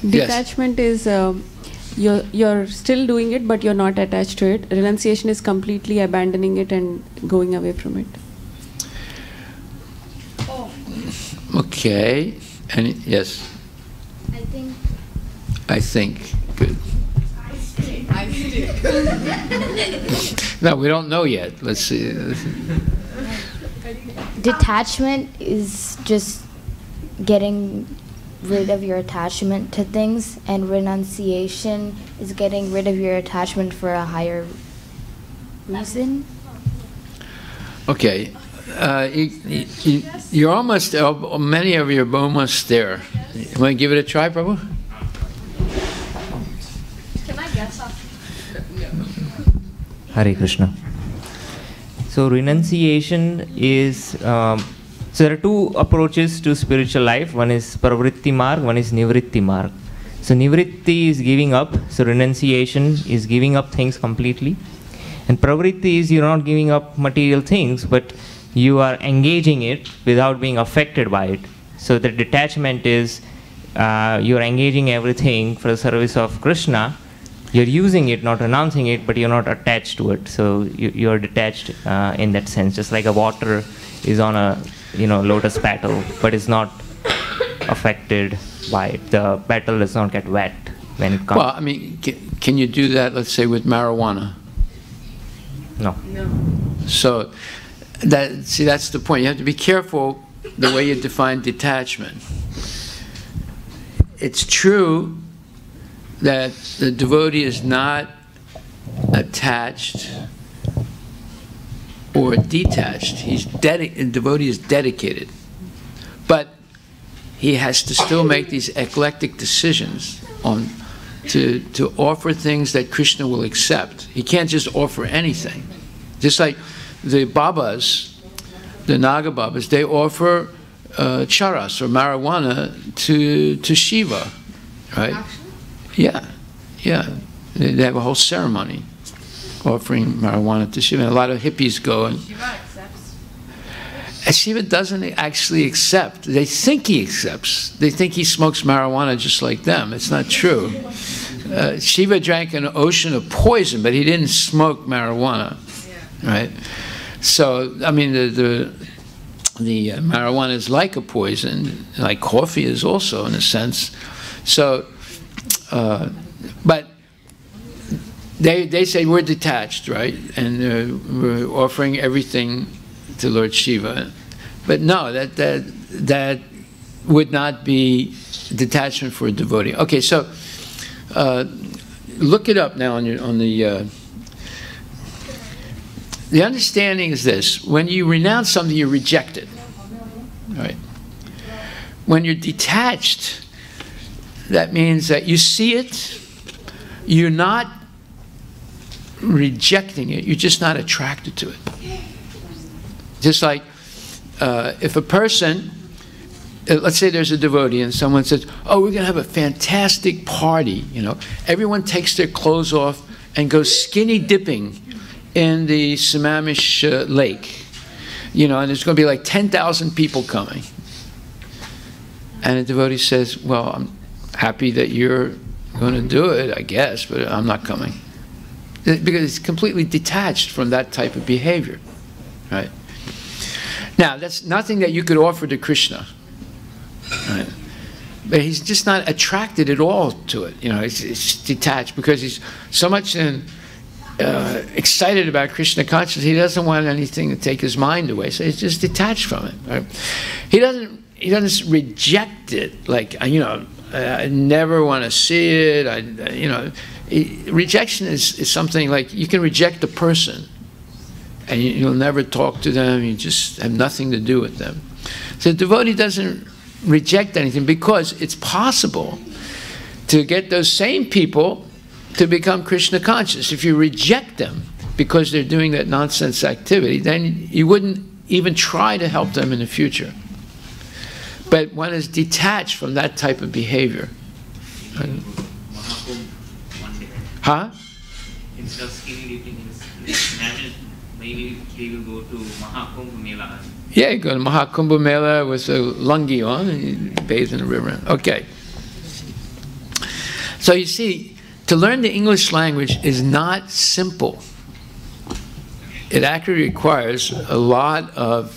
Yes. Detachment is you're still doing it, but you're not attached to it. Renunciation is completely abandoning it and going away from it. Okay. And yes. I think. Good. No, we don't know yet. Let's see. Detachment is just getting rid of your attachment to things, and renunciation is getting rid of your attachment for a higher reason. Okay. You're almost, many of you are almost there. You want to give it a try, Prabhu? Can I guess? Hare Krishna. So renunciation is So there are two approaches to spiritual life. One is pravritti marg, one is nivritti marg. So nivritti is giving up, so renunciation is giving up things completely. And pravritti is you're not giving up material things, but you are engaging it without being affected by it. So the detachment is you're engaging everything for the service of Krishna. You're using it, not renouncing it, but you're not attached to it. So you're detached in that sense, just like a water is on a lotus petal, but it's not affected by it. The petal does not get wet when it comes. Well, I mean, can you do that, let's say, with marijuana? No. So, that's the point. You have to be careful the way you define detachment. It's true that the devotee is not attached or detached. The devotee is dedicated. But he has to still make these eclectic decisions to offer things that Krishna will accept. He can't just offer anything. Just like the Babas, the Naga Babas, they offer charas or marijuana to Shiva, right? Yeah. They have a whole ceremony offering marijuana to Shiva. And a lot of hippies go and Shiva accepts. Shiva doesn't actually accept. They think he accepts. They think he smokes marijuana just like them. It's not true. Shiva drank an ocean of poison, but he didn't smoke marijuana, right? So, I mean, the marijuana is like a poison, like coffee is also in a sense. So, but they say we're detached, right? And we're offering everything to Lord Shiva. But no, that would not be detachment for a devotee. Okay, so look it up now on the understanding is this: when you renounce something, you reject it, right? When you're detached, that means that you see it, you're not rejecting it, you're just not attracted to it. Just like if a person, let's say there's a devotee and someone says, oh, we're going to have a fantastic party, everyone takes their clothes off and goes skinny dipping in the Sammamish lake, and there's going to be like 10,000 people coming. And the devotee says, well, I'm happy that you're going to do it, I guess, but I'm not coming. Because it's completely detached from that type of behavior, right? Now, that's nothing that you could offer to Krishna, right? But he's just not attracted at all to it. It's detached because he's so much excited about Krishna consciousness. He doesn't want anything to take his mind away, so he's just detached from it. Right? He doesn't reject it like I never want to see it. Rejection is something like you can reject the person, and you'll never talk to them. You just have nothing to do with them. So the devotee doesn't reject anything because it's possible to get those same people to become Krishna conscious. If you reject them because they're doing that nonsense activity, then you wouldn't even try to help them in the future. But one is detached from that type of behavior. Right? Huh? Instead of skinny dipping, imagine maybe they will go to Mahakumbh Mela. Yeah, you go to Mahakumbh Mela with a lungi on and you bathe in the river. Okay. So you see, to learn the English language is not simple. It actually requires a lot of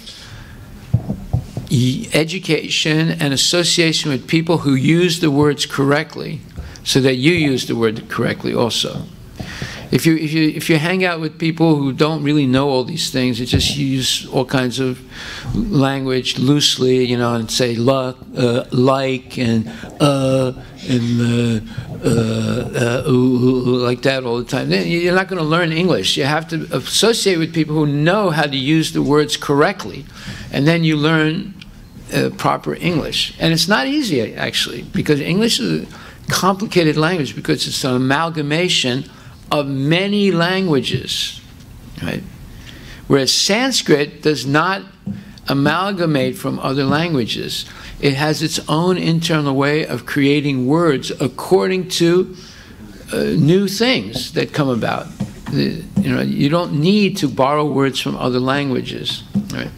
education and association with people who use the words correctly, so that you use the word correctly also. If you hang out with people who don't really know all these things, you just use all kinds of language loosely, and say like and like that all the time, then you're not going to learn English. You have to associate with people who know how to use the words correctly, and then you learn proper English. And it's not easy, actually, because English is a complicated language because it's an amalgamation of many languages, right? Whereas Sanskrit does not amalgamate from other languages. It has its own internal way of creating words according to new things that come about. You don't need to borrow words from other languages, right?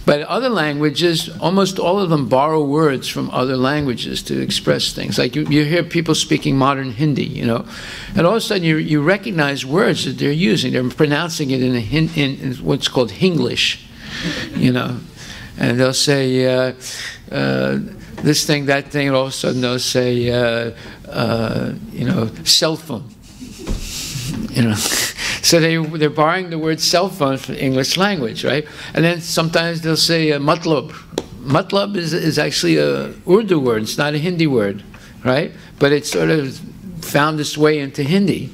But other languages, almost all of them borrow words from other languages to express things. Like you hear people speaking modern Hindi, and all of a sudden you recognize words that they're using. They're pronouncing it in what's called Hinglish, and they'll say this thing, that thing, and all of a sudden they'll say, cell phone. So they're borrowing the word cell phone from the English language, right? And then sometimes they'll say matlab. Matlab is actually a Urdu word. It's not a Hindi word, right? But it sort of found its way into Hindi,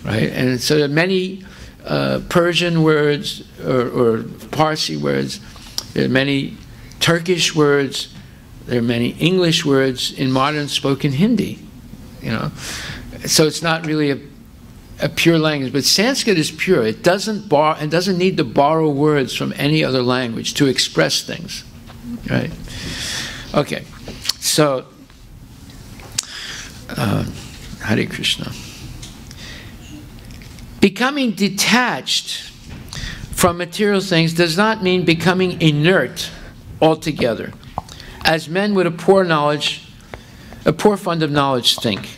right? And so there are many Persian words or Parsi words. There are many Turkish words. There are many English words in modern spoken Hindi, So it's not really a pure language, but Sanskrit is pure. It doesn't need to borrow words from any other language to express things, right? Okay, so Hare Krishna. Becoming detached from material things does not mean becoming inert altogether, as men with a poor fund of knowledge think.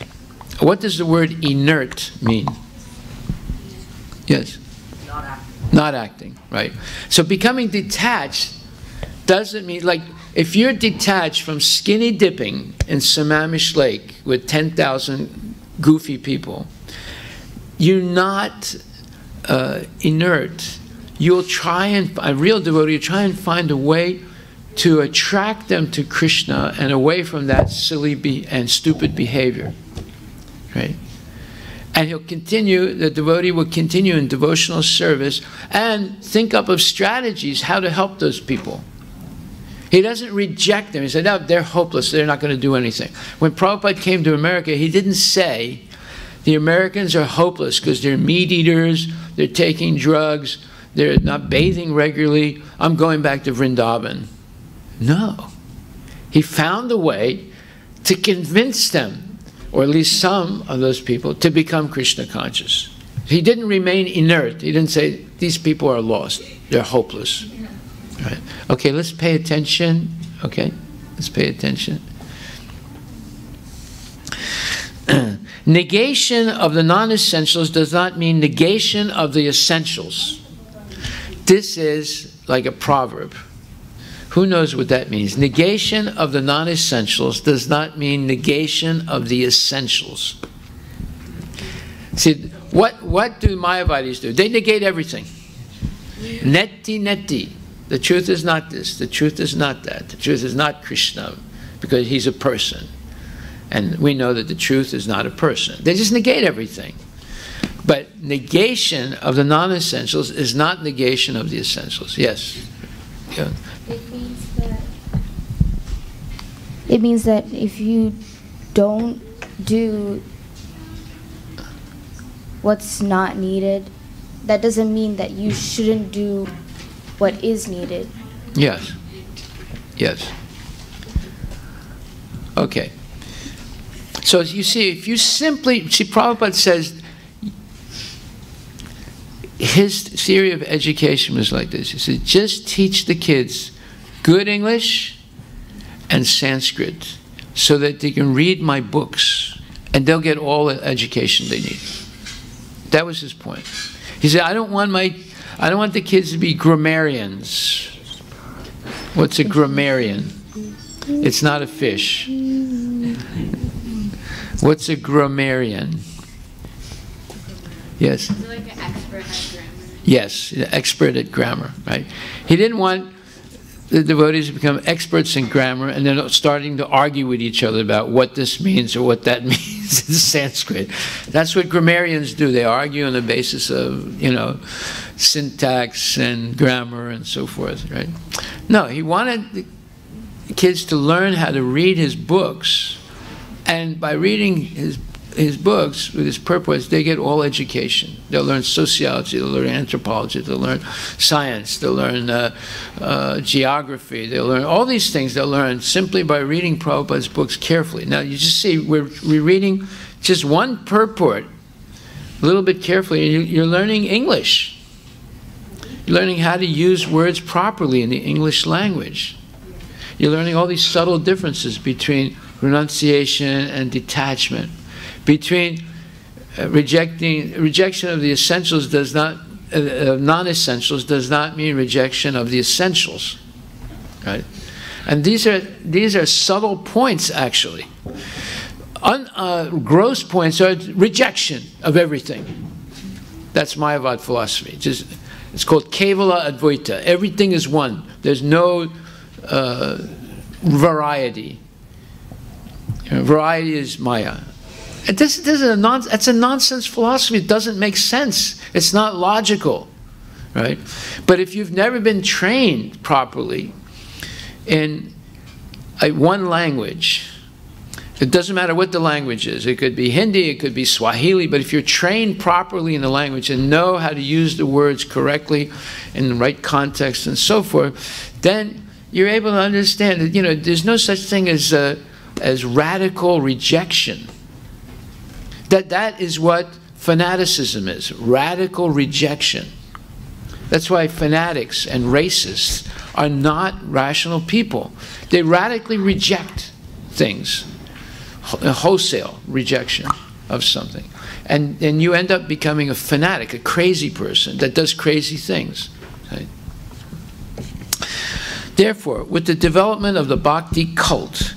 What does the word inert mean? Yes? Not acting. Not acting, right. So becoming detached doesn't mean, like, if you're detached from skinny dipping in Sammamish Lake with 10,000 goofy people, you're not inert. You'll try a real devotee, you try and find a way to attract them to Krishna and away from that silly and stupid behavior, right? And the devotee will continue in devotional service and think up of strategies how to help those people. He doesn't reject them. He said, no, they're hopeless, they're not going to do anything. When Prabhupada came to America, he didn't say, the Americans are hopeless because they're meat eaters, they're taking drugs, they're not bathing regularly, I'm going back to Vrindavan. No. He found a way to convince them, or at least some of those people, to become Krishna conscious. He didn't remain inert. He didn't say, these people are lost. They're hopeless. Right. Okay, let's pay attention. Okay, let's pay attention. Negation of the non-essentials does not mean negation of the essentials. This is like a proverb. Who knows what that means? Negation of the non-essentials does not mean negation of the essentials. See, what do Mayavadis do? They negate everything. Neti neti. The truth is not this. The truth is not that. The truth is not Krishna, because he's a person. And we know that the truth is not a person. They just negate everything. But negation of the non-essentials is not negation of the essentials. Yes? Yeah. It means that if you don't do what's not needed, that doesn't mean that you shouldn't do what is needed. Yes. Yes. Okay. So you see, if you simply, Prabhupada says, his theory of education was like this. He said, just teach the kids good English and Sanskrit so that they can read my books and they'll get all the education they need. That was his point. He said, I don't want the kids to be grammarians. What's a grammarian? It's not a fish. What's a grammarian? Yes? Is it like an expert at grammar? Yes, expert at grammar, right? He didn't want the devotees to become experts in grammar and then starting to argue with each other about what this means or what that means in Sanskrit. That's what grammarians do. They argue on the basis of, syntax and grammar and so forth, right? No, he wanted the kids to learn how to read his books, and by reading his books, with his purports, they get all education. They'll learn sociology, they'll learn anthropology, they'll learn science, they'll learn geography, they'll learn all these things they'll learn simply by reading Prabhupada's books carefully. Now you just see, we're reading just one purport a little bit carefully, and you're learning English. You're learning how to use words properly in the English language. You're learning all these subtle differences between renunciation and detachment. Between rejection of the essentials does not, non-essentials does not mean rejection of the essentials, right? And these are subtle points, actually. Gross points are rejection of everything. That's Mayavad philosophy. It's called Kevala Advaita. Everything is one. There's no variety. Variety is Maya. That's a nonsense philosophy. It doesn't make sense. It's not logical, right? But if you've never been trained properly in one language, it doesn't matter what the language is. It could be Hindi, it could be Swahili, but if you're trained properly in the language and know how to use the words correctly in the right context and so forth, then you're able to understand that, there's no such thing as radical rejection. That is what fanaticism is, radical rejection. That's why fanatics and racists are not rational people. They radically reject things, a wholesale rejection of something. And you end up becoming a fanatic, a crazy person that does crazy things. Right? Therefore, with the development of the bhakti cult,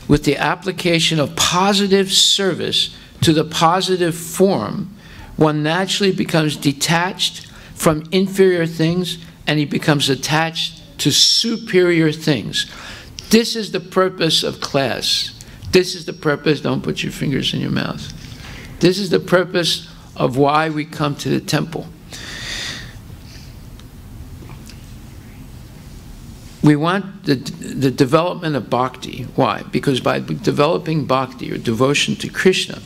with the application of positive service to the positive form, one naturally becomes detached from inferior things and he becomes attached to superior things. This is the purpose of class. This is the purpose, don't put your fingers in your mouth. This is the purpose of why we come to the temple. We want the development of bhakti. Why? Because by developing bhakti, or devotion to Krishna,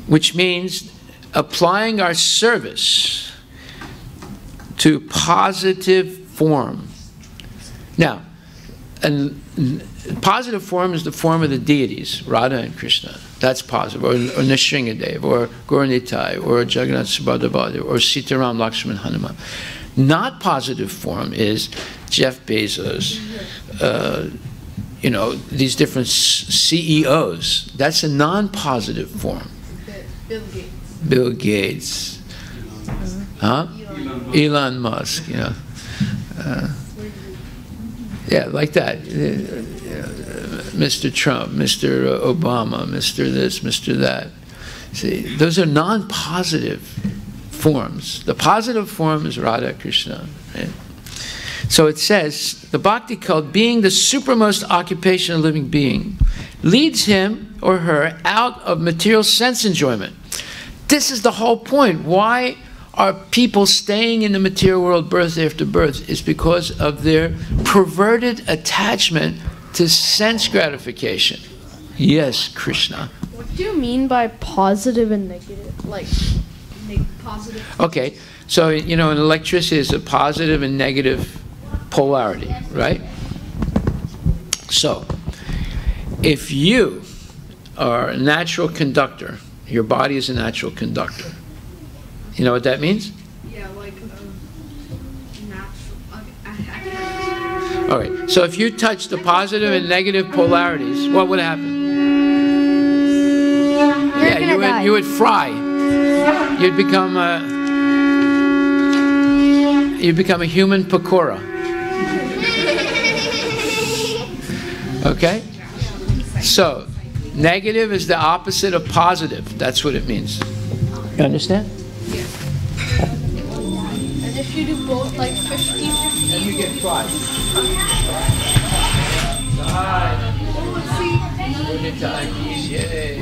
which means applying our service to positive form. Now, and positive form is the form of the deities, Radha and Krishna. That's positive. Or Nrsingadev, or Gauranitai, or Jagannath Subhadra, or Sitaram, Lakshman, Hanuman. Not positive form is Jeff Bezos, these different CEOs. That's a non-positive form. Bill Gates. Huh? Elon Musk, yeah, like that. Mr. Trump, Mr. Obama, Mr. this, Mr. that. See, those are non-positive forms. The positive form is Radha Krishna. Right? So it says, the bhakti cult, being the supermost occupation of a living being, leads him or her out of material sense enjoyment. This is the whole point. Why are people staying in the material world birth after birth? It's because of their perverted attachment to sense gratification. Yes, Krishna. What do you mean by positive and negative? Like, positive? Okay, so, in electricity, it's a positive and negative polarity, right? So, if you are a natural conductor, your body is a natural conductor. You know what that means? Yeah, like natural. All right. So if you touch the positive and negative polarities, what would happen? You would fry. You'd become a human pakora. Okay. So negative is the opposite of positive. That's what it means. You understand? And if you do both, like 50-50, then you get fried. Yay.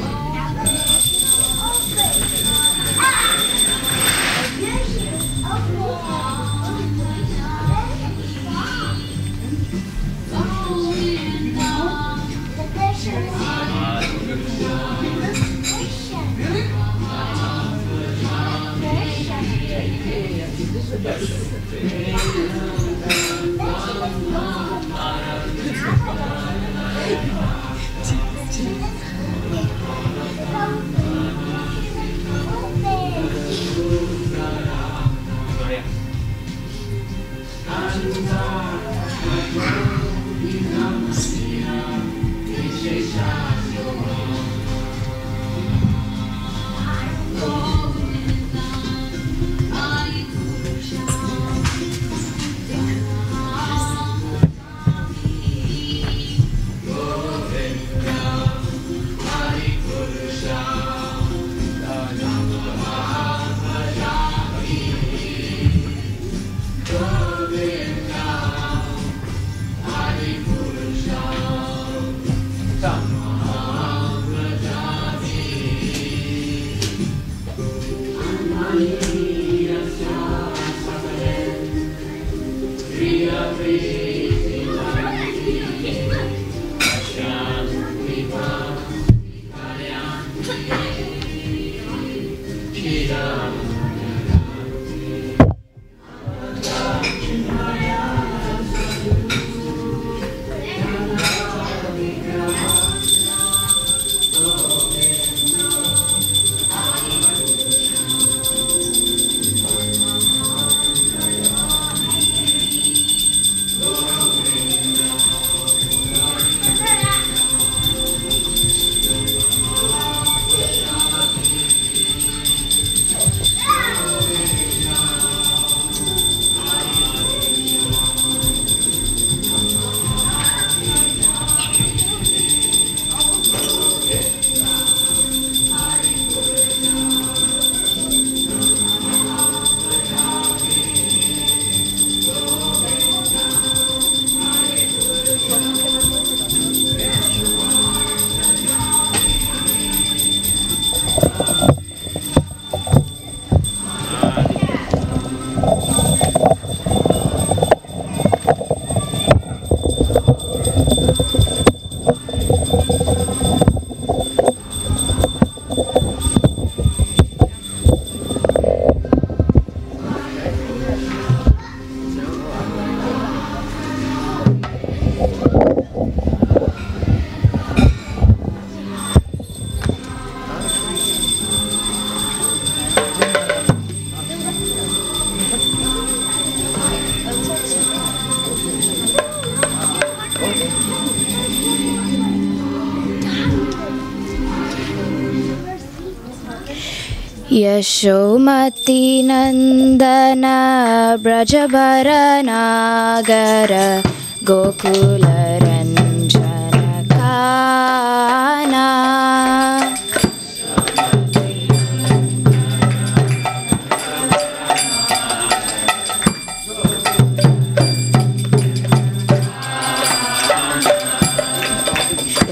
Yashomati Nandana Brajabara Nagara Gokula Ranjana Kana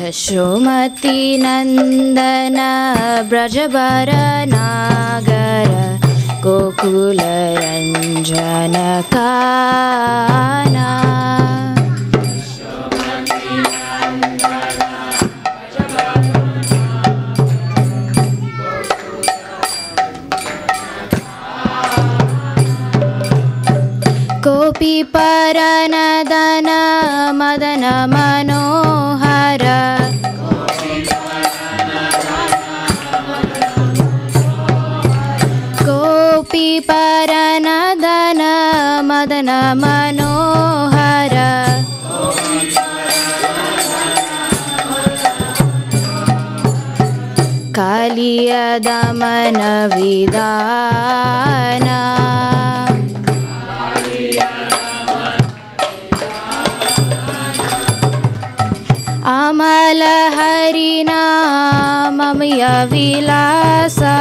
Yashomati Nandana Brajabara Nagara Gokula Ranjana Kana Gopi Paranadana Madana Manohara Gopi Paranadana Madana Manohara Kaliya Damana Vidana Amala Harina Mamaya Vilasa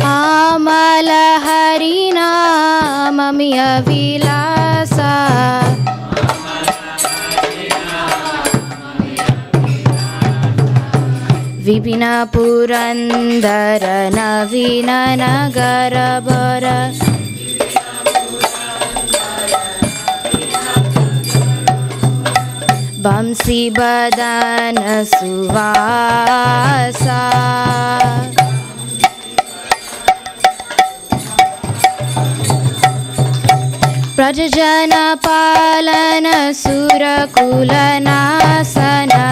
Amala Harina Mamaya Vilasa Vipina Purandara Navina Nagara Bara Bamsi badana suvasa Prajajana palana surakula nasana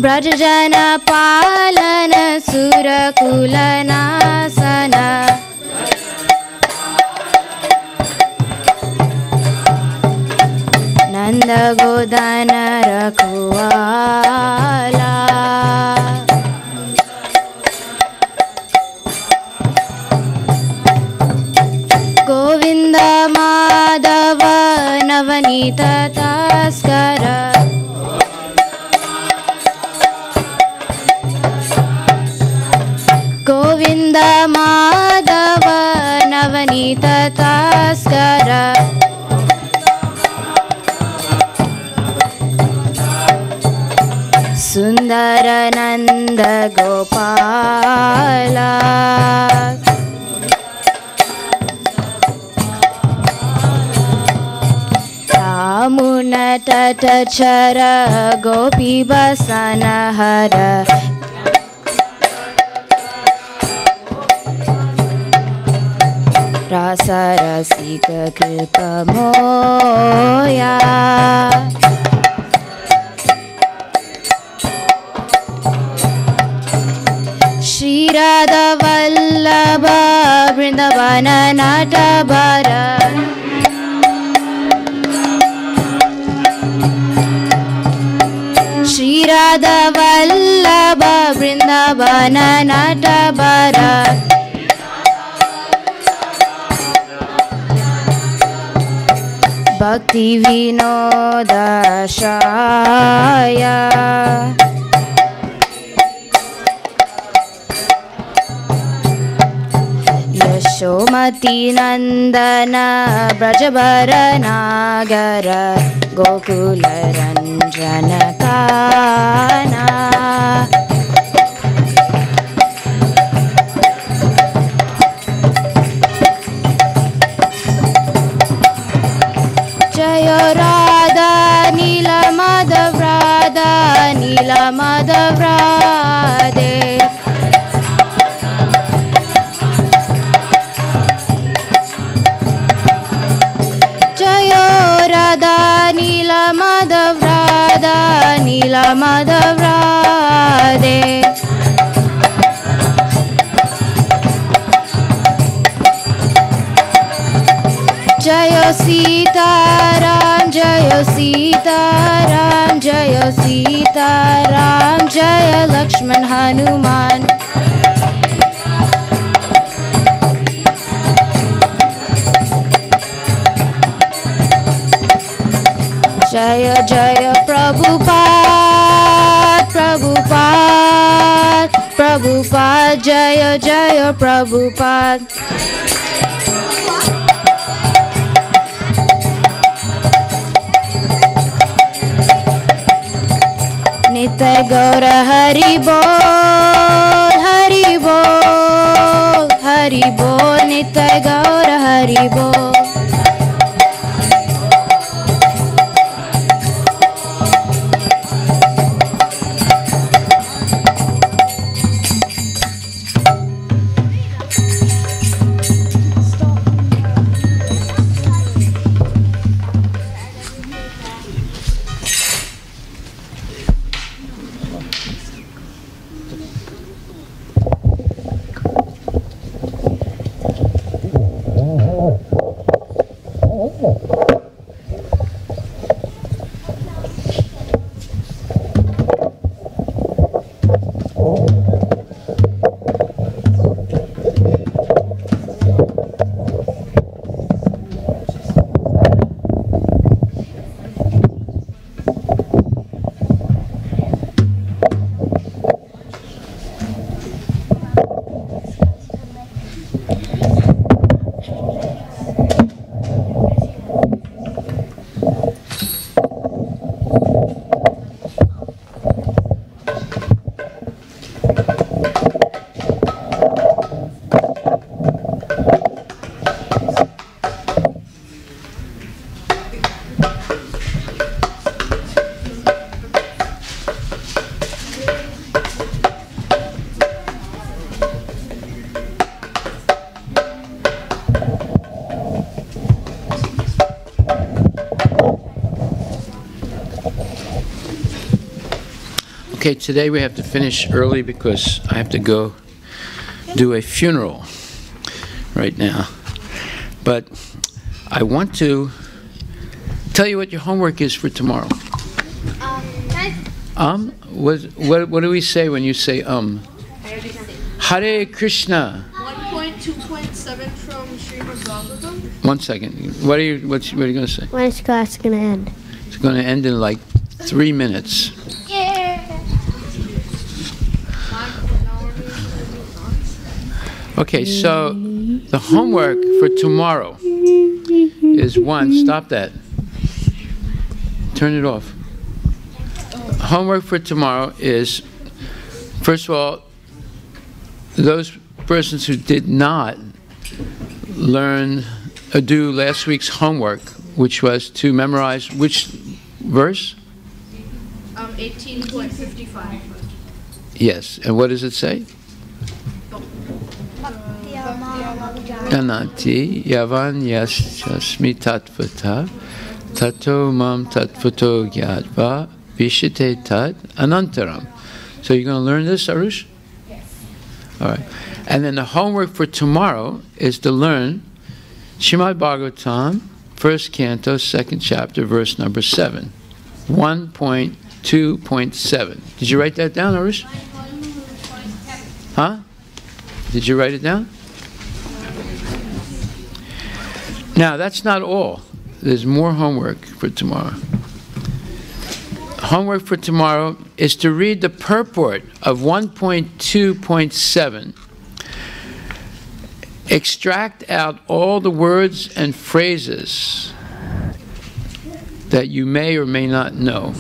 Brajajana palana surakula nasana Nanda godana rakhwala Govinda Madhava Navanita Taskara Govinda Madhava Navanita Taskara Sundarananda Gopala Yamuna Tatachara Gopi Basanahara Rasa Rasika Kripa Moya Shri Radha Vallabha Vrindavana Natabara Shri Radha Vallabha Vrindavana Natabara Bhakti Vinodashaya Yashomati Nandana Brajabara Nagara Gokula Ranjana Kana Jaya Radha Nila Madhav Radha Nila Madhav Radhe Jaya Radha Nila Madhav Radha Nila Madhav Radhe Jaya Sita Ram Jaya Sita Ram Jaya Sita Ram Jaya Lakshman Hanuman Jaya Jaya Prabhupada Prabhupada Prabhupada Jaya Jaya Prabhupada Nitya Gaura Hari Bol Hari Bol Hari Bol Nitya Gaura Hari Bol Okay, today we have to finish early because I have to go do a funeral right now. But I want to tell you what your homework is for tomorrow. What do we say when you say Hare Krishna. 1.2.7 from Srimad Bhagavatham. 1 second. What are you going to say? When is class going to end? It's going to end in like 3 minutes. Okay, so the homework for tomorrow is one. Stop that. Turn it off. Homework for tomorrow is, first of all, those persons who did not learn or do last week's homework, which was to memorize which verse? 18.55. Yes, and what does it say? Ananti yavan yasmi tatvata tato mam tatvato gyatva vishite tat anantaram. So you're going to learn this, Arush? Yes. All right. And then the homework for tomorrow is to learn Srimad Bhagavatam, 1st canto, 2nd chapter, verse number 7. 1.2.7. Did you write that down, Arush? Huh? Did you write it down? Now, that's not all. There's more homework for tomorrow. Homework for tomorrow is to read the purport of 1.2.7. Extract out all the words and phrases that you may or may not know.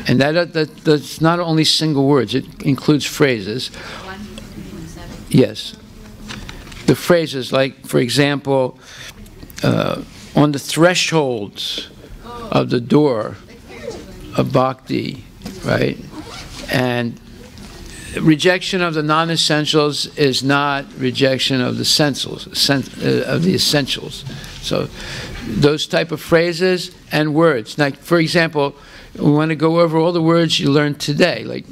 And that's not only single words, it includes phrases. Yes. The phrases, like, for example, on the thresholds of the door of bhakti, right? And rejection of the non-essentials is not rejection of the essentials. So those type of phrases and words. Like, for example, we want to go over all the words you learned today, like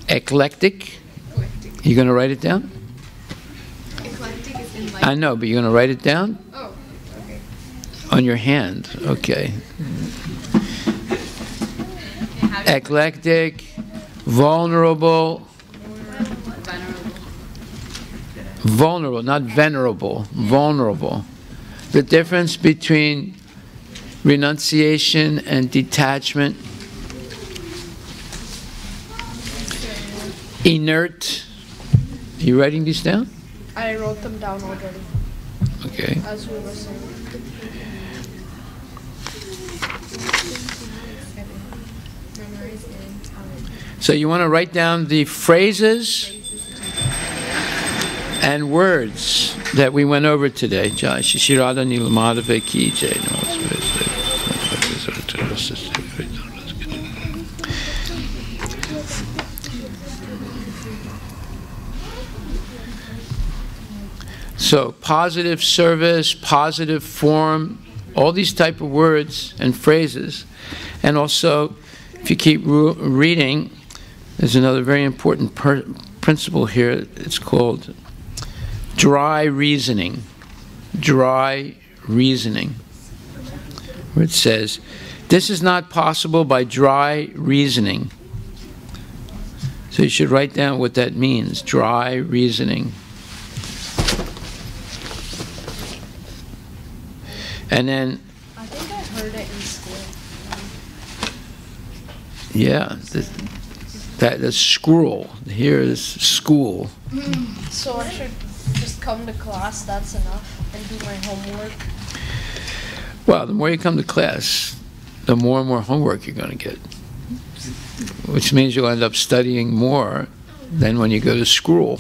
eclectic. You're going to write it down? Eclectic is in I know, but you're going to write it down? Oh, okay. On your hand, okay. Eclectic, vulnerable, not venerable, vulnerable. The difference between renunciation and detachment. Inert. Are you writing these down? I wrote them down already. Okay. As we were saying. So you want to write down the phrases and words that we went over today. Jai Shishirada Nilamadava Ki Jai. So positive service, positive form, all these type of words and phrases. And also, if you keep reading, there's another very important principle here. It's called dry reasoning. Dry reasoning. Where it says, this is not possible by dry reasoning. So you should write down what that means, dry reasoning. And then, I think I heard it in school. Yeah, the school. Here is school. So I should just come to class, that's enough, and do my homework? Well, the more you come to class, the more and more homework you're going to get. Which means you'll end up studying more than when you go to school.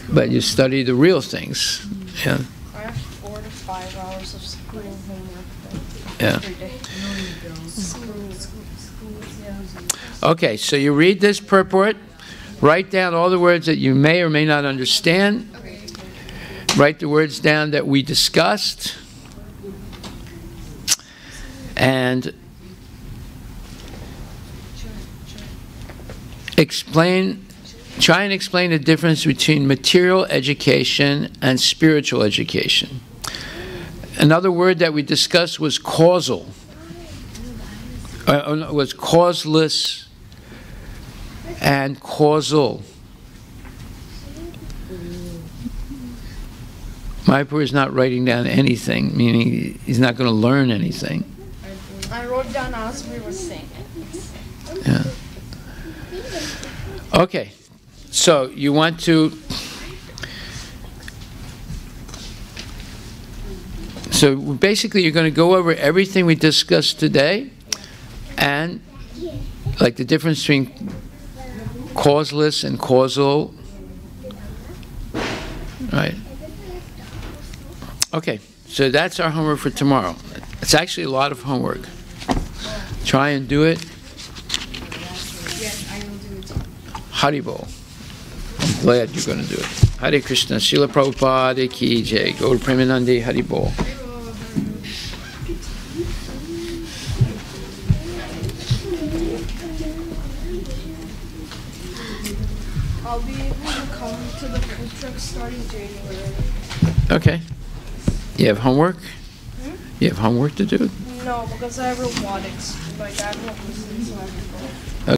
But you study the real things. Yeah. I have 4 to 5 hours of school homework Yeah. every day. Okay, so you read this purport, write down all the words that you may or may not understand, write the words down that we discussed, and try and explain the difference between material education and spiritual education. Another word that we discussed was causal, was causeless and causal. Mayapur is not writing down anything, meaning he's not going to learn anything. I wrote down as we were saying it. Yeah. Okay, so you want to, so basically you're going to go over everything we discussed today, and like the difference between causeless and causal, right? Okay, so that's our homework for tomorrow. It's actually a lot of homework. Try and do it. Yes, I will do it. Haribol. I'm glad you're going to do it. Hare Krishna, Srila Prabhupada ki jai. Gaur Premanande, Haribol. I'll be able to come to the food truck starting January. Okay. You have homework? You have homework to do? No, because I have robotics. Like, I have no business, so I have to go.